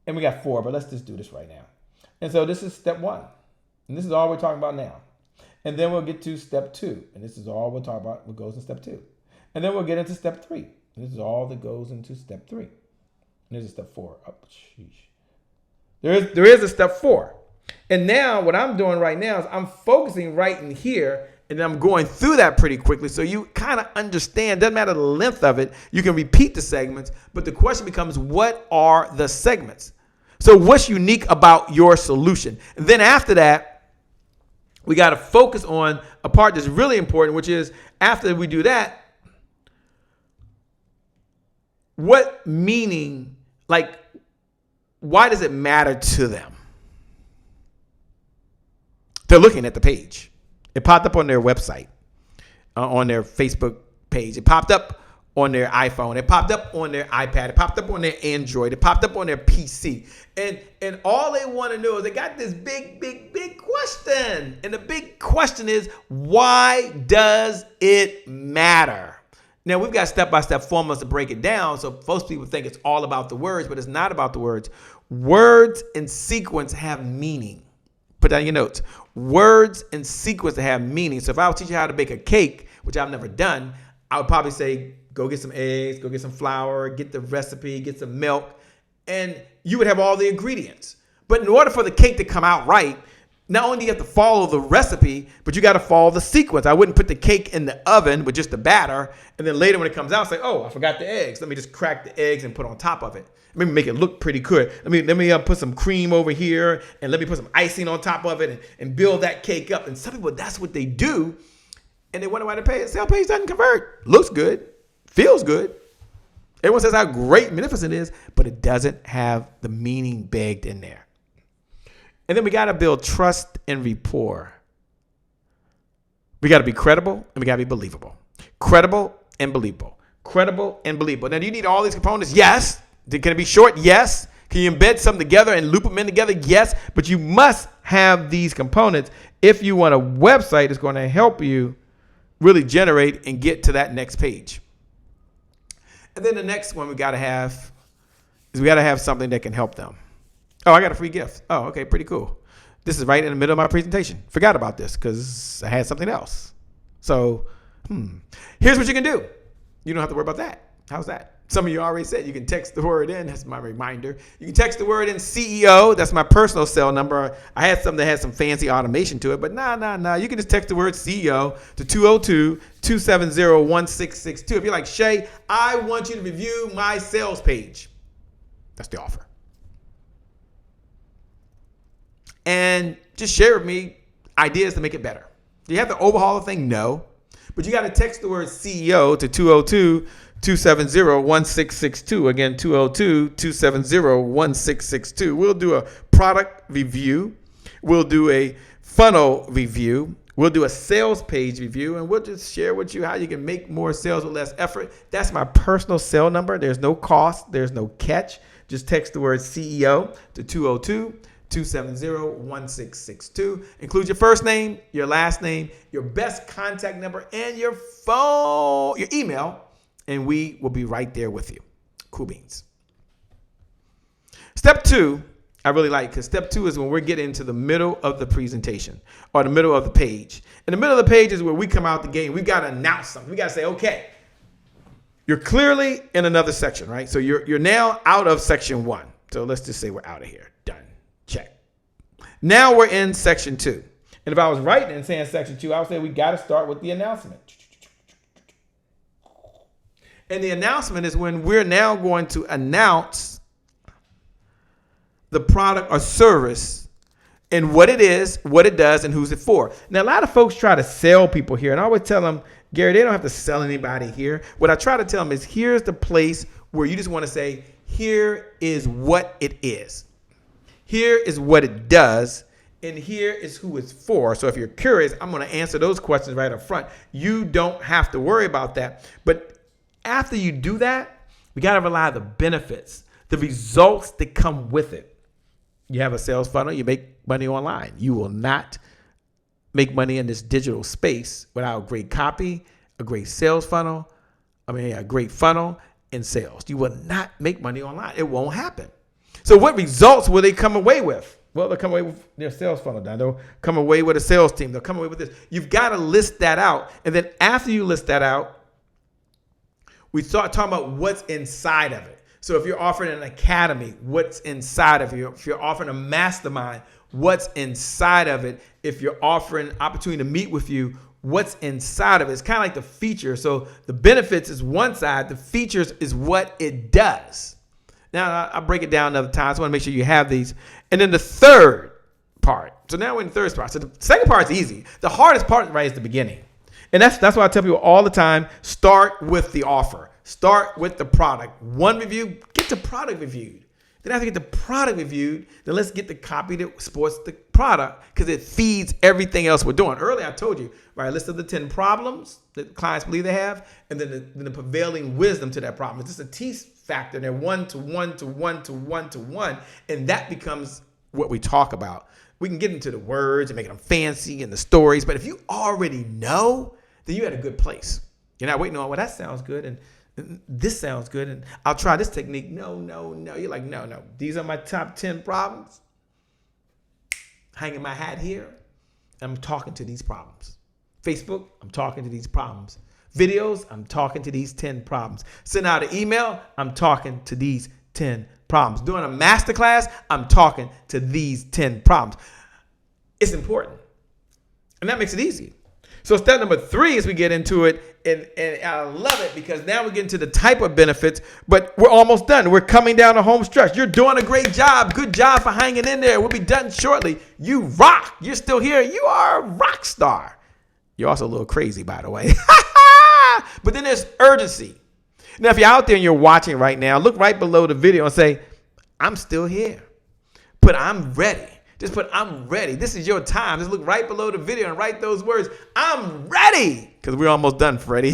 and we got 4. But let's just do this right now. And so this is step 1, and this is all we're talking about now. And then we'll get to step 2, and this is all we'll talk about what goes in step 2. And then we'll get into step 3, and this is all that goes into step 3. And there's a step 4. Oh, sheesh. There is a step 4. And now what I'm doing right now is I'm focusing right in here, and I'm going through that pretty quickly so you kind of understand. Doesn't matter the length of it. You can repeat the segments, but the question becomes, what are the segments? So what's unique about your solution? And then after that, we got to focus on a part that's really important, which is after we do that, what meaning, like, why does it matter to them? They're looking at the page. It popped up on their website, on their Facebook page. It popped up on their iPhone. It popped up on their iPad. It popped up on their Android. It popped up on their PC. And all they want to know is they got this big question. And the big question is, why does it matter? Now, we've got step-by-step formulas to break it down. So most people think it's all about the words, but it's not about the words. Words and sequence have meaning. Put down your notes. Words and sequence have meaning. So if I was teaching you how to bake a cake, which I've never done, I would probably say, go get some eggs, go get some flour, get the recipe, get some milk, and you would have all the ingredients. But in order for the cake to come out right, not only do you have to follow the recipe, but you got to follow the sequence. I wouldn't put the cake in the oven with just the batter, and then later when it comes out, say, oh, I forgot the eggs. Let me just crack the eggs and put on top of it. Let me make it look pretty good. Let me put some cream over here, and let me put some icing on top of it and build that cake up. And some people, that's what they do, and they wonder why the sale page doesn't convert. Looks good, feels good. Everyone says how great Magnificent is, but it doesn't have the meaning begged in there. And then we got to build trust and rapport. We got to be credible and we got to be believable. Credible and believable. Credible and believable. Now, do you need all these components? Yes. Can it be short? Yes. Can you embed some together and loop them in together? Yes. But you must have these components if you want a website that's going to help you really generate and get to that next page. And then the next one we got to have is we got to have something that can help them. Oh, I got a free gift. Oh, okay, pretty cool. This is right in the middle of my presentation. Forgot about this because I had something else. So, here's what you can do. You don't have to worry about that. How's that? Some of you already said you can text the word in. That's my reminder. You can text the word in CEO. That's my personal cell number. I had something that had some fancy automation to it, but nah. You can just text the word CEO to 202-270-1662. If you're like, Shay, I want you to review my sales page. That's the offer. And just share with me ideas to make it better. Do you have to overhaul the thing? No. But you got to text the word CEO to 202-270-1662. Again, 202-270-1662. We'll do a product review. We'll do a funnel review. We'll do a sales page review. And we'll just share with you how you can make more sales with less effort. That's my personal cell number. There's no cost. There's no catch. Just text the word CEO to 202-270-1662. Include your first name, your last name, your best contact number, and your phone, your email, and we will be right there with you. Cool beans. Step 2, I really like, because step 2 is when we're getting into the middle of the presentation or the middle of the page. In the middle of the page is where we come out the gate. We've got to announce something. We got to say, okay, you're clearly in another section, right? So you're now out of section 1. So let's just say we're out of here. Done. Check. Now we're in section 2. And if I was writing and saying section 2, I would say we got to start with the announcement. And the announcement is when we're now going to announce the product or service and what it is, what it does, and who's it for. Now, a lot of folks try to sell people here. And I always tell them, Gary, they don't have to sell anybody here. What I try to tell them is here's the place where you just want to say, here is what it is. Here is what it does, and here is who it's for. So if you're curious, I'm going to answer those questions right up front. You don't have to worry about that. But after you do that, we got to rely on the benefits, the results that come with it. You have a sales funnel, you make money online. You will not make money in this digital space without great copy, a great sales funnel, a great funnel in sales. You will not make money online. It won't happen. So what results will they come away with? Well, they'll come away with their sales funnel down. They'll come away with a sales team. They'll come away with this. You've got to list that out. And then after you list that out, we start talking about what's inside of it. So if you're offering an academy, what's inside of it? If you're offering a mastermind, what's inside of it? If you're offering an opportunity to meet with you, what's inside of it? It's kind of like the feature. So the benefits is one side. The features is what it does. Now, I'll break it down another time. So I want to make sure you have these. And then the third part. So now we're in the third part. So the second part is easy. The hardest part right is the beginning. And that's why I tell people all the time, start with the offer. Start with the product. One review, get the product reviewed. Then after we get the product reviewed, then let's get the copy that supports the product because it feeds everything else we're doing. Earlier, I told you, right, list of the 10 problems that clients believe they have, and then the prevailing wisdom to that problem. It's just a T factor, and they're 1 to 1 to 1 to 1 to 1, and that becomes what we talk about. We can get into the words and make them fancy and the stories, but if you already know, then you're at a good place. You're not waiting on, well, that sounds good, and this sounds good, and I'll try this technique. No. You're like, no. These are my top 10 problems. Hanging my hat here. I'm talking to these problems. Facebook, I'm talking to these problems. Videos, I'm talking to these 10 problems. Send out an email, I'm talking to these 10 problems. Doing a masterclass, I'm talking to these 10 problems. It's important. And that makes it easy. So step number 3 as we get into it, and I love it because now we get into the type of benefits, but we're almost done. We're coming down the home stretch. You're doing a great job. Good job for hanging in there. We'll be done shortly. You rock. You're still here. You are a rock star. You're also a little crazy, by the way. But then there's urgency. Now, if you're out there and you're watching right now, look right below the video and say, I'm still here. Put I'm ready. Just put, I'm ready. This is your time. Just look right below the video and write those words. I'm ready. Because we're almost done, Freddie.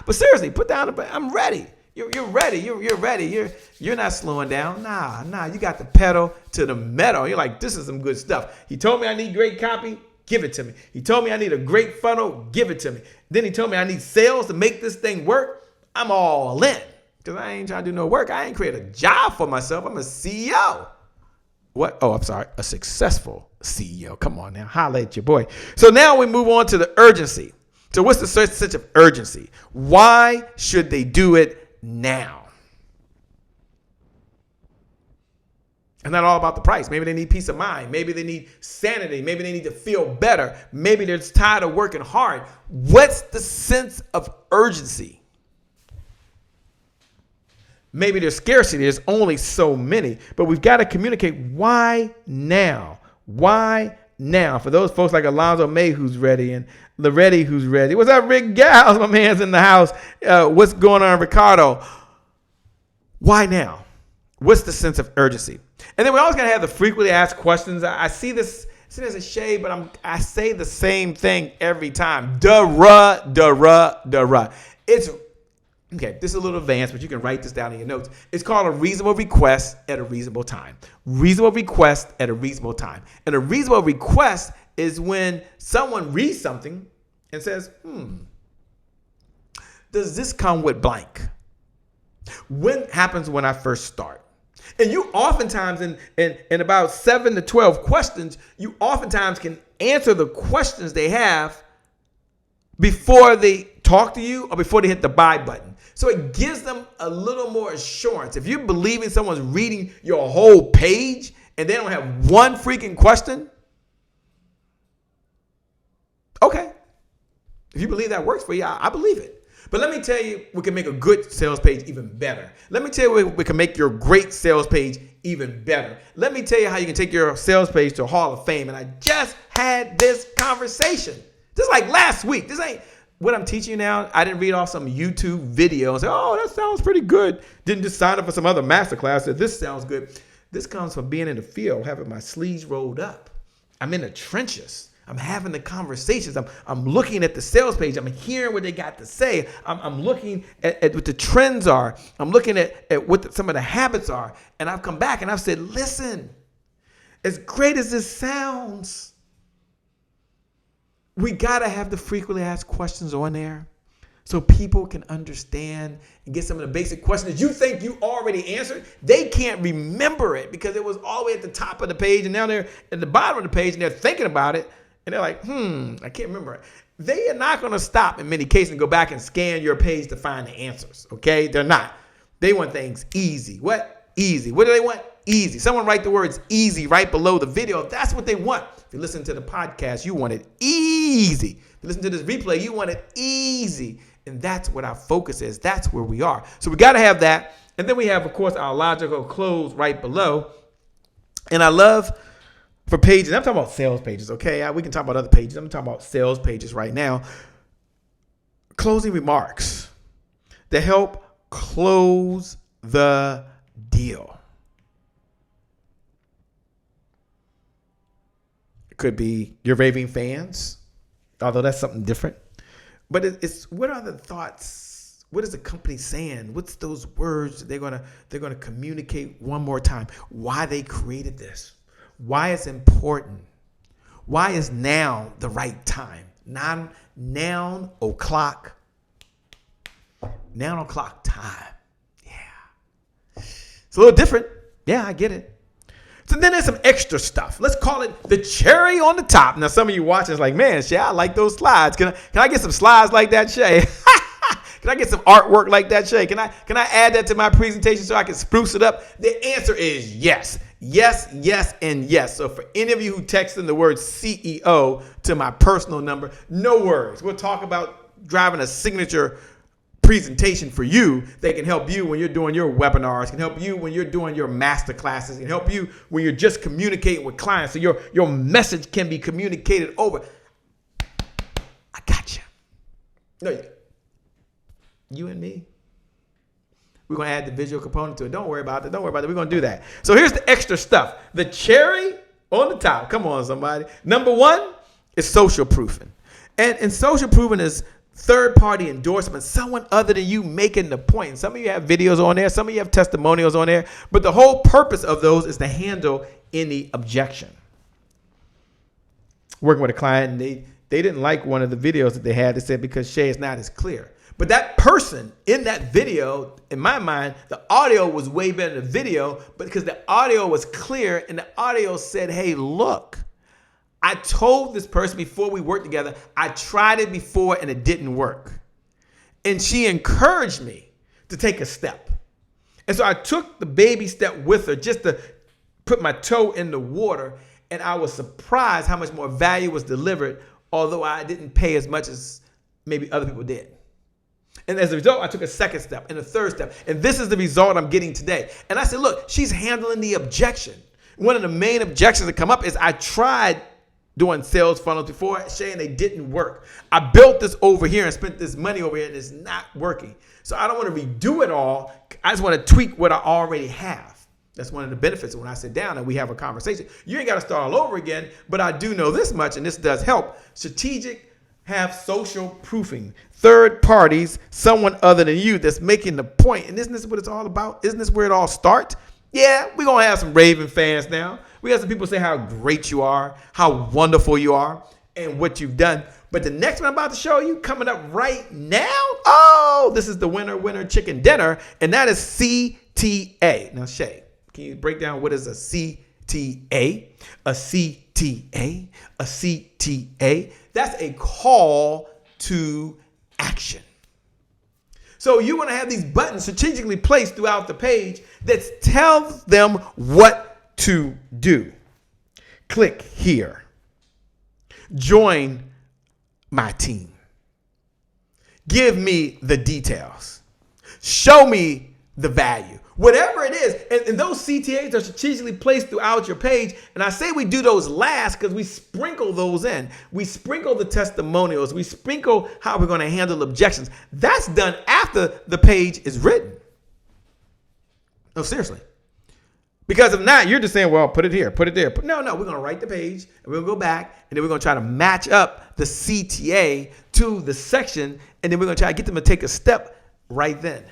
But seriously, put down the, I'm ready. You're ready. You're ready. You're not slowing down. Nah. You got the pedal to the metal. You're like, this is some good stuff. He told me I need great copy. Give it to me. He told me I need a great funnel. Give it to me. Then he told me I need sales to make this thing work. I'm all in. Because I ain't trying to do no work. I ain't create a job for myself. I'm a CEO. What? Oh, I'm sorry. A successful CEO. Come on now. Holla at your boy. So now we move on to the urgency. So what's the sense of urgency? Why should they do it now? It's not all about the price. Maybe they need peace of mind. Maybe they need sanity. Maybe they need to feel better. Maybe they're just tired of working hard. What's the sense of urgency? Maybe there's scarcity. There's only so many. But we've got to communicate why now? Why now? For those folks like Alonzo May who's ready and Loretti who's ready. What's up, Rick Gals? My man's in the house. What's going on, Ricardo? Why now? What's the sense of urgency? And then we're always going to have the frequently asked questions. I see this as a shade, but I say the same thing every time. Duh-ruh. It's okay, this is a little advanced, but you can write this down in your notes. It's called a reasonable request at a reasonable time. Reasonable request at a reasonable time. And a reasonable request is when someone reads something and says, does this come with blank? When happens when I first start? And you oftentimes, in about 7 to 12 questions, you oftentimes can answer the questions they have before they talk to you or before they hit the buy button. So it gives them a little more assurance. If you're believing someone's reading your whole page and they don't have one freaking question, okay. If you believe that works for you, I believe it. But let me tell you, we can make a good sales page even better. Let me tell you, we can make your great sales page even better. Let me tell you how you can take your sales page to a Hall of Fame. And I just had this conversation. Just like last week. This ain't what I'm teaching you now. I didn't read off some YouTube video and say, oh, that sounds pretty good. Didn't just sign up for some other masterclass that this sounds good. This comes from being in the field, having my sleeves rolled up. I'm in the trenches. I'm having the conversations. I'm looking at the sales page. I'm hearing what they got to say. I'm looking at what the trends are. I'm looking at what some of the habits are. And I've come back and I've said, listen, as great as this sounds, we got to have the frequently asked questions on there so people can understand and get some of the basic questions you think you already answered. They can't remember it because it was all the way at the top of the page and now they're at the bottom of the page and they're thinking about it. And they're like, I can't remember it. They are not going to stop in many cases and go back and scan your page to find the answers, okay? They're not. They want things easy. What? Easy. What do they want? Easy. Someone write the words easy right below the video. That's what they want. If you listen to the podcast, you want it easy. If you listen to this replay, you want it easy. And that's what our focus is. That's where we are. So we got to have that. And then we have, of course, our logical close right below. And I love... for pages, I'm talking about sales pages, okay? We can talk about other pages. I'm talking about sales pages right now. Closing remarks that help close the deal. Could be your raving fans, although that's something different. But it's what are the thoughts? What is the company saying? What's those words they're gonna communicate one more time? Why they created this? Why it's important? Why is now the right time? Now o'clock time. Yeah. It's a little different. Yeah, I get it. So then there's some extra stuff. Let's call it the cherry on the top. Now, some of you watching is like, man, Shay, I like those slides. Can I get some slides like that, Shay? Can I get some artwork like that, Shay? Can I add that to my presentation so I can spruce it up? The answer is yes. Yes, yes, and yes. So for any of you who texted the word CEO to my personal number, no worries. We'll talk about driving a signature presentation for you that can help you when you're doing your webinars, can help you when you're doing your master classes, can help you when you're just communicating with clients so your message can be communicated over. I got you. No, you and me. We're going to add the visual component to it. Don't worry about it. We're going to do that. So here's the extra stuff. The cherry on the top. Come on, somebody. Number one is social proofing. And social proofing is third-party endorsement, someone other than you making the point. And some of you have videos on there. Some of you have testimonials on there. But the whole purpose of those is to handle any objection. Working with a client, and they didn't like one of the videos that they had. They said because Shay is not as clear. But that person in that video, in my mind, the audio was way better than the video, but because the audio was clear and the audio said, hey, look, I told this person before we worked together, I tried it before and it didn't work. And she encouraged me to take a step. And so I took the baby step with her just to put my toe in the water. And I was surprised how much more value was delivered, although I didn't pay as much as maybe other people did. And as a result, I took a second step and a third step. And this is the result I'm getting today. And I said, look, she's handling the objection. One of the main objections that come up is I tried doing sales funnels before, Shay, and they didn't work. I built this over here and spent this money over here and it's not working. So I don't want to redo it all. I just want to tweak what I already have. That's one of the benefits of when I sit down and we have a conversation. You ain't got to start all over again, but I do know this much, and this does help. Strategic have social proofing. Third parties, someone other than you that's making the point. And isn't this what it's all about? Isn't this where it all starts? Yeah, we're going to have some raving fans now. We have some people say how great you are, how wonderful you are, and what you've done. But the next one I'm about to show you coming up right now, oh, this is the winner chicken dinner, and that is CTA. Now, Shay, can you break down what is a CTA? A CTA? A CTA? That's a call to action. So you want to have these buttons strategically placed throughout the page that tells them what to do. Click here. Join my team. Give me the details. Show me the value. Whatever it is, and those CTAs are strategically placed throughout your page. And I say we do those last because we sprinkle those in. We sprinkle the testimonials. We sprinkle how we're going to handle objections. That's done after the page is written. No, seriously. Because if not, you're just saying, well, put it here, put it there. No, we're going to write the page, and we're going to go back, and then we're going to try to match up the CTA to the section, and then we're going to try to get them to take a step right then.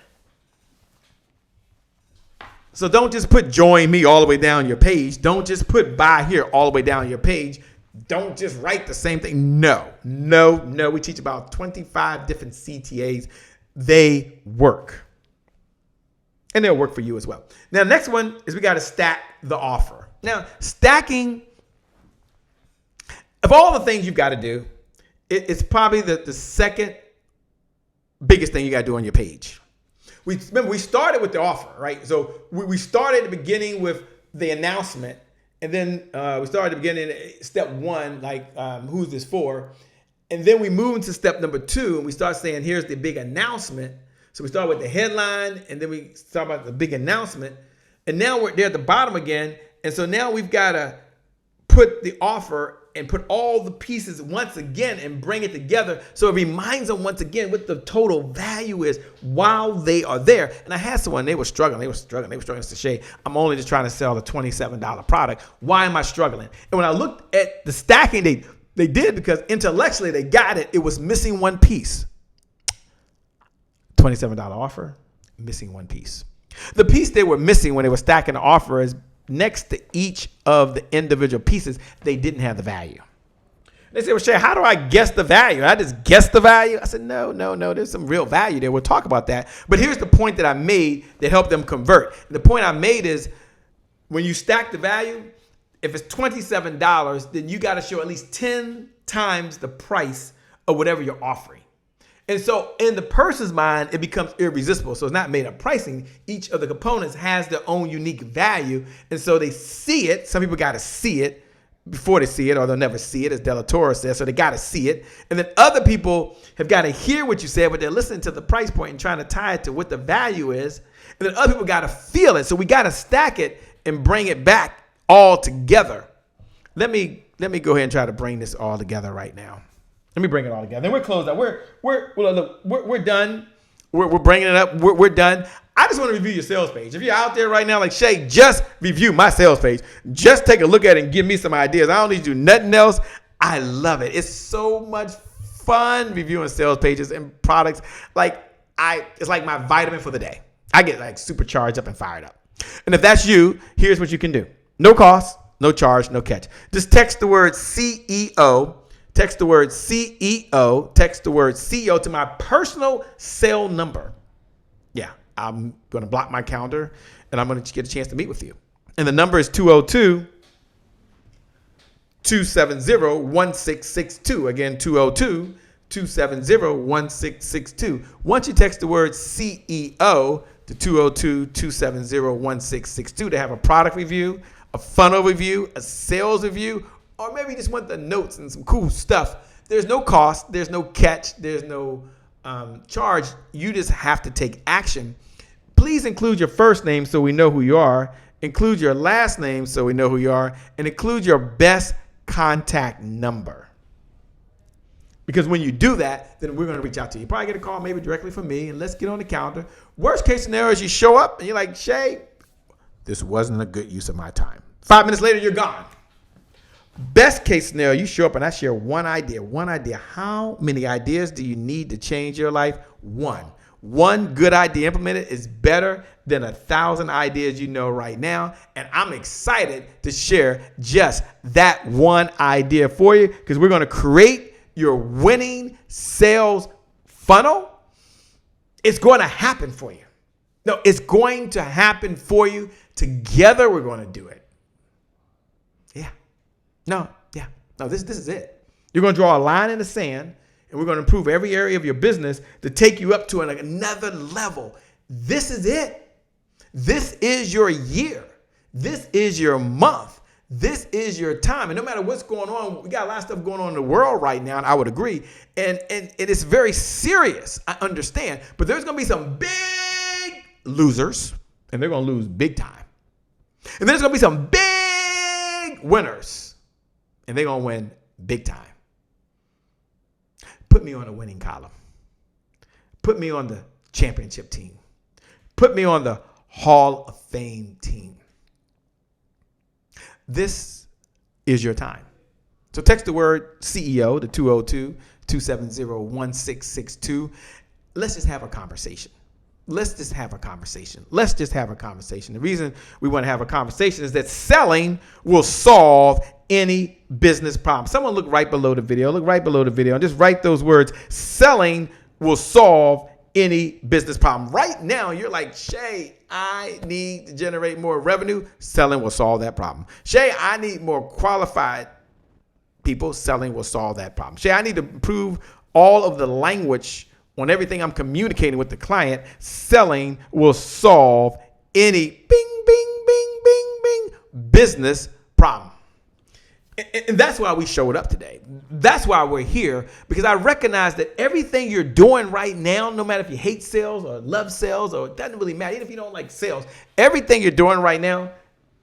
So don't just put join me all the way down your page. Don't just put buy here all the way down your page. Don't just write the same thing. No. We teach about 25 different CTAs. They work. And they'll work for you as well. Now, next one is we got to stack the offer. Now, stacking, of all the things you've got to do, it's probably the second biggest thing you got to do on your page. We started with the offer, right? So we started at the beginning with the announcement, and then we started at the beginning, step one, like who's this for? And then we moved into step number 2, and we start saying, here's the big announcement. So we start with the headline, and then we start about the big announcement. And now we're there at the bottom again. And so now we've got to put the offer and put all the pieces once again and bring it together so it reminds them once again what the total value is while they are there. And I had someone, they were struggling. I said, Shay, I'm only just trying to sell a $27 product. Why am I struggling? And when I looked at the stacking, they did because intellectually they got it. It was missing one piece. $27 offer, missing one piece. The piece they were missing when they were stacking the offer is next to each of the individual pieces, they didn't have the value. They said, well, Shay, how do I guess the value? I just guess the value? I said, no. There's some real value there. We'll talk about that. But here's the point that I made that helped them convert. And the point I made is when you stack the value, if it's $27, then you got to show at least 10 times the price of whatever you're offering. And so in the person's mind, it becomes irresistible. So it's not made up pricing. Each of the components has their own unique value. And so they see it. Some people got to see it before they see it, or they'll never see it, as Del Toro says. So they got to see it. And then other people have got to hear what you said, but they're listening to the price point and trying to tie it to what the value is. And then other people got to feel it. So we got to stack it and bring it back all together. Let me go ahead and try to bring this all together right now. Let me bring it all together. Then we're closed out. We're done. We're bringing it up. We're done. I just want to review your sales page. If you're out there right now like, Shay, just review my sales page. Just take a look at it and give me some ideas. I don't need to do nothing else. I love it. It's so much fun reviewing sales pages and products. It's like my vitamin for the day. I get like supercharged up and fired up. And if that's you, here's what you can do. No cost, no charge, no catch. Just text the word CEO. Text the word CEO. Text the word CEO to my personal cell number. Yeah, I'm going to block my calendar, and I'm going to get a chance to meet with you. And the number is 202-270-1662. Again, 202-270-1662. Once you text the word CEO to 202-270-1662 to have a product review, a funnel review, a sales review, or maybe you just want the notes and some cool stuff. There's no cost. There's no catch. There's no charge. You just have to take action. Please include your first name so we know who you are. Include your last name so we know who you are. And include your best contact number. Because when you do that, then we're going to reach out to you. You probably get a call maybe directly from me, and let's get on the calendar. Worst case scenario is you show up and you're like, Shay, this wasn't a good use of my time. 5 minutes later, you're gone. Best case scenario, you show up and I share one idea. How many ideas do you need to change your life? One good idea implemented is better than 1,000 ideas you know right now. And I'm excited to share just that one idea for you, because we're going to create your winning sales funnel. It's going to happen for you. No, it's going to happen for you. Together, we're going to do it. No, this is it. You're going to draw a line in the sand, and we're going to improve every area of your business to take you up to another level. This is it. This is your year. This is your month. This is your time. And no matter what's going on, we got a lot of stuff going on in the world right now, and I would agree. And it is very serious, I understand. But there's going to be some big losers, and they're going to lose big time. And there's going to be some big winners, and they're going to win big time. Put me on the winning column. Put me on the championship team. Put me on the Hall of Fame team. This is your time. So text the word CEO to 202-270-1662. Let's just have a conversation. The reason we want to have a conversation is that selling will solve any business problem. Someone look right below the video. And just write those words. Selling will solve any business problem. Right now, you're like, Shay, I need to generate more revenue. Selling will solve that problem. Shay, I need more qualified people. Selling will solve that problem. Shay, I need to improve all of the language on everything I'm communicating with the client. Selling will solve any bing, bing, bing, bing, bing business problem. And that's why we showed up today. That's why we're here, because I recognize that everything you're doing right now, no matter if you hate sales or love sales, or it doesn't really matter, even if you don't like sales, everything you're doing right now,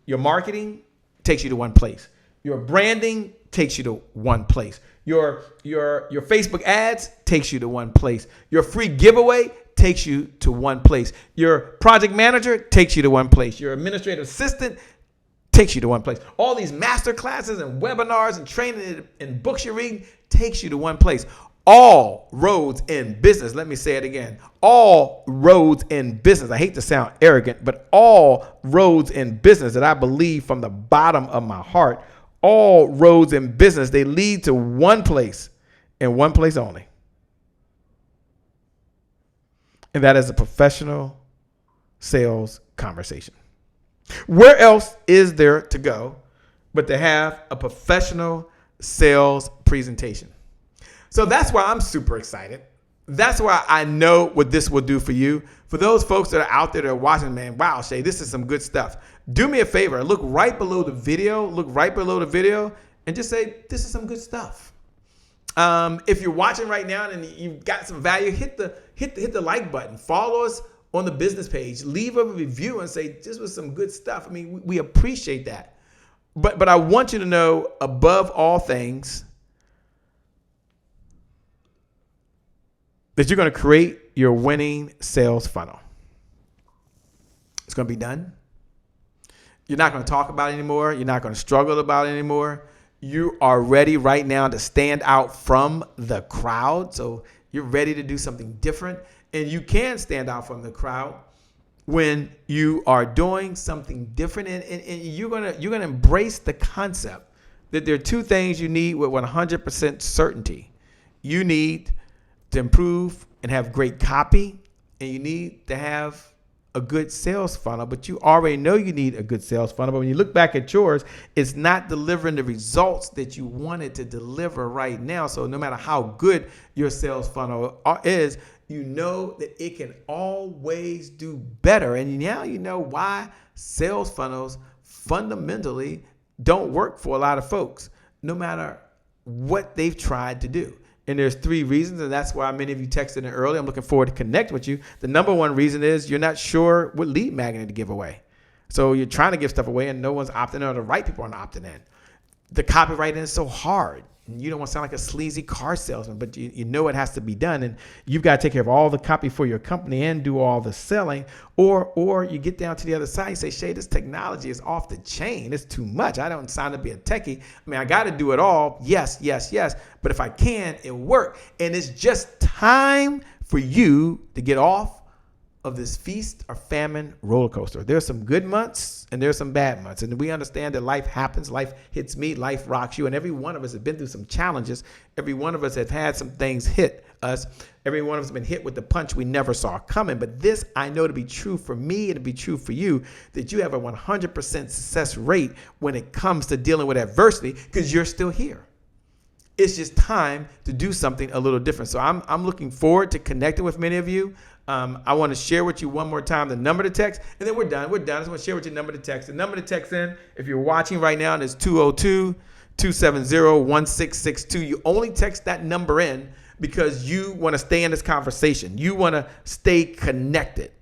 your marketing takes you to one place. Your branding takes you to one place. Your Facebook ads takes you to one place. Your free giveaway takes you to one place. Your project manager takes you to one place. Your administrative assistant takes you to one place. All these master classes and webinars and training and books you're reading takes you to one place. All roads in business. Let me say it again. All roads in business. I hate to sound arrogant, but all roads in business that I believe from the bottom of my heart, all roads in business, they lead to one place and one place only. And that is a professional sales conversation. Where else is there to go but to have a professional sales presentation? So that's why I'm super excited. That's why I know what this will do for you. For those folks that are out there that are watching, man, wow, Shay, this is some good stuff. Do me a favor. Look right below the video. And just say, this is some good stuff. If you're watching right now and you've got some value, hit the like button. Follow us on the business page. Leave a review and say, this was some good stuff. I mean, we appreciate that. But I want you to know, above all things, that you're going to create your winning sales funnel. It's going to be done. You're not going to talk about it anymore. You're not going to struggle about it anymore. You are ready right now to stand out from the crowd. So you're ready to do something different. And you can stand out from the crowd when you are doing something different. And you're gonna embrace the concept that there are two things you need with 100% certainty. You need to improve and have great copy, and you need to have a good sales funnel. But you already know you need a good sales funnel. But when you look back at yours, it's not delivering the results that you wanted to deliver right now. So no matter how good your sales funnel is, you know that it can always do better. And now you know why sales funnels fundamentally don't work for a lot of folks, no matter what they've tried to do. And there's 3 reasons, and that's why many of you texted in early. I'm looking forward to connect with you. The number one reason is you're not sure what lead magnet to give away. So you're trying to give stuff away and no one's opting in, or the right people aren't opting in. The copywriting is so hard. You don't want to sound like a sleazy car salesman, but you know it has to be done. And you've got to take care of all the copy for your company and do all the selling. Or you get down to the other side and say, Shay, this technology is off the chain. It's too much. I don't sign to be a techie. I mean, I got to do it all. Yes. But if I can, it'll work. And it's just time for you to get off of this feast or famine roller coaster. There's some good months and there's some bad months. And we understand that life happens, life hits me, life rocks you. And every one of us has been through some challenges. Every one of us has had some things hit us. Every one of us has been hit with the punch we never saw coming. But this I know to be true for me and to be true for you, that you have a 100% success rate when it comes to dealing with adversity, because you're still here. It's just time to do something a little different. So I'm looking forward to connecting with many of you. I want to share with you one more time the number to text, and then we're done. I just want to share with you the number to text. The number to text in, if you're watching right now, is 202-270-1662. You only text that number in because you want to stay in this conversation. You want to stay connected.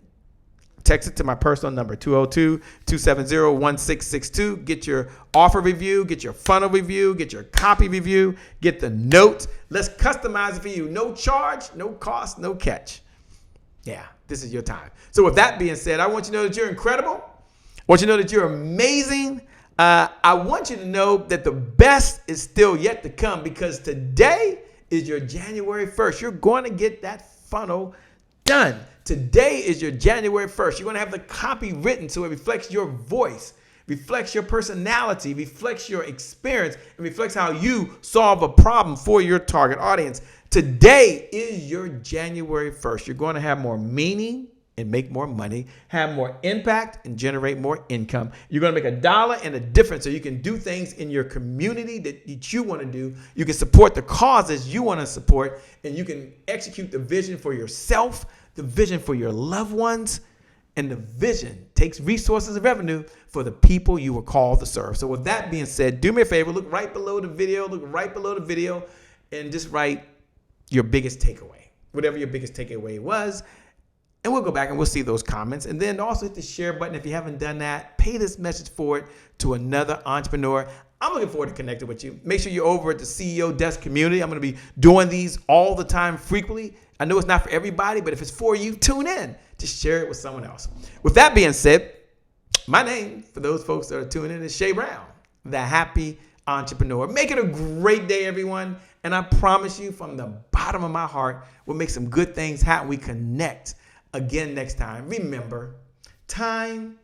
Text it to my personal number, 202-270-1662. Get your offer review, get your funnel review, get your copy review, get the notes. Let's customize it for you. No charge, no cost, no catch. Yeah, this is your time. So with that being said, I want you to know that you're incredible. I want you to know that you're amazing. I want you to know that the best is still yet to come, because today is your January 1st. You're going to get that funnel done. Today is your January 1st. You're going to have the copy written so it reflects your voice, reflects your personality, reflects your experience, and reflects how you solve a problem for your target audience. Today is your January 1st. You're going to have more meaning and make more money, have more impact and generate more income. You're going to make $1 and a difference, so you can do things in your community that you want to do. You can support the causes you want to support, and you can execute the vision for yourself, the vision for your loved ones, and the vision takes resources and revenue for the people you were called to serve. So with that being said, do me a favor, look right below the video, and just write your biggest takeaway, whatever your biggest takeaway was. And we'll go back and we'll see those comments. And then also hit the share button if you haven't done that. Pay this message forward to another entrepreneur. I'm looking forward to connecting with you. Make sure you're over at the CEO Desk community. I'm going to be doing these all the time, frequently. I know it's not for everybody, but if it's for you, tune in. Just share it with someone else. With that being said, my name, for those folks that are tuning in, is Shay Brown, the Happy Entrepreneur. Make it a great day, everyone. And I promise you from the bottom of my heart, we'll make some good things happen. We connect again next time. Remember, time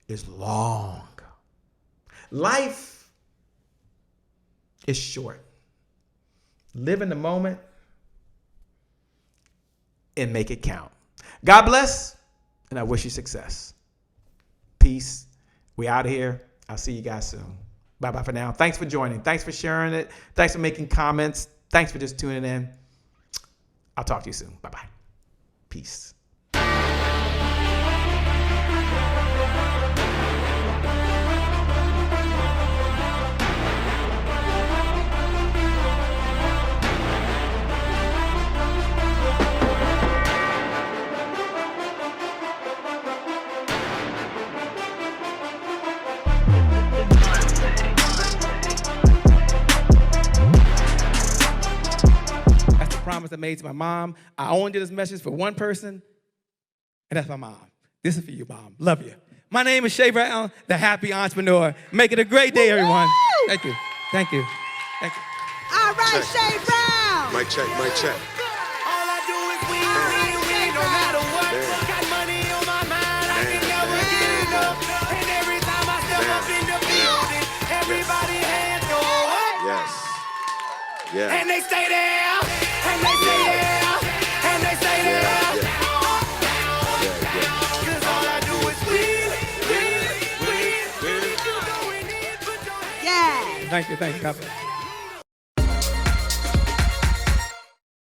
is long. Life is short. Live in the moment and make it count. God bless, and I wish you success. Peace. We out of here. I'll see you guys soon. Bye-bye for now. Thanks for joining. Thanks for sharing it. Thanks for making comments. Thanks for just tuning in. I'll talk to you soon. Bye-bye. Peace. Promise I made to my mom. I only did this message for one person, and that's my mom. This is for you, Mom. Love you. My name is Shay Brown, the Happy Entrepreneur. Make it a great day, everyone. Woo-hoo! Thank you. Thank you. Thank you. All right, Shay Brown. Mic check, mic check. All I do is win, no matter what. Got money on my mind, I can never get enough. And every time I step up in the building, everybody hands go up. Yes. Yeah. And they stay there, and they stay there, and they stay there. Cause all I do is win. Yeah. Thank you. God bless.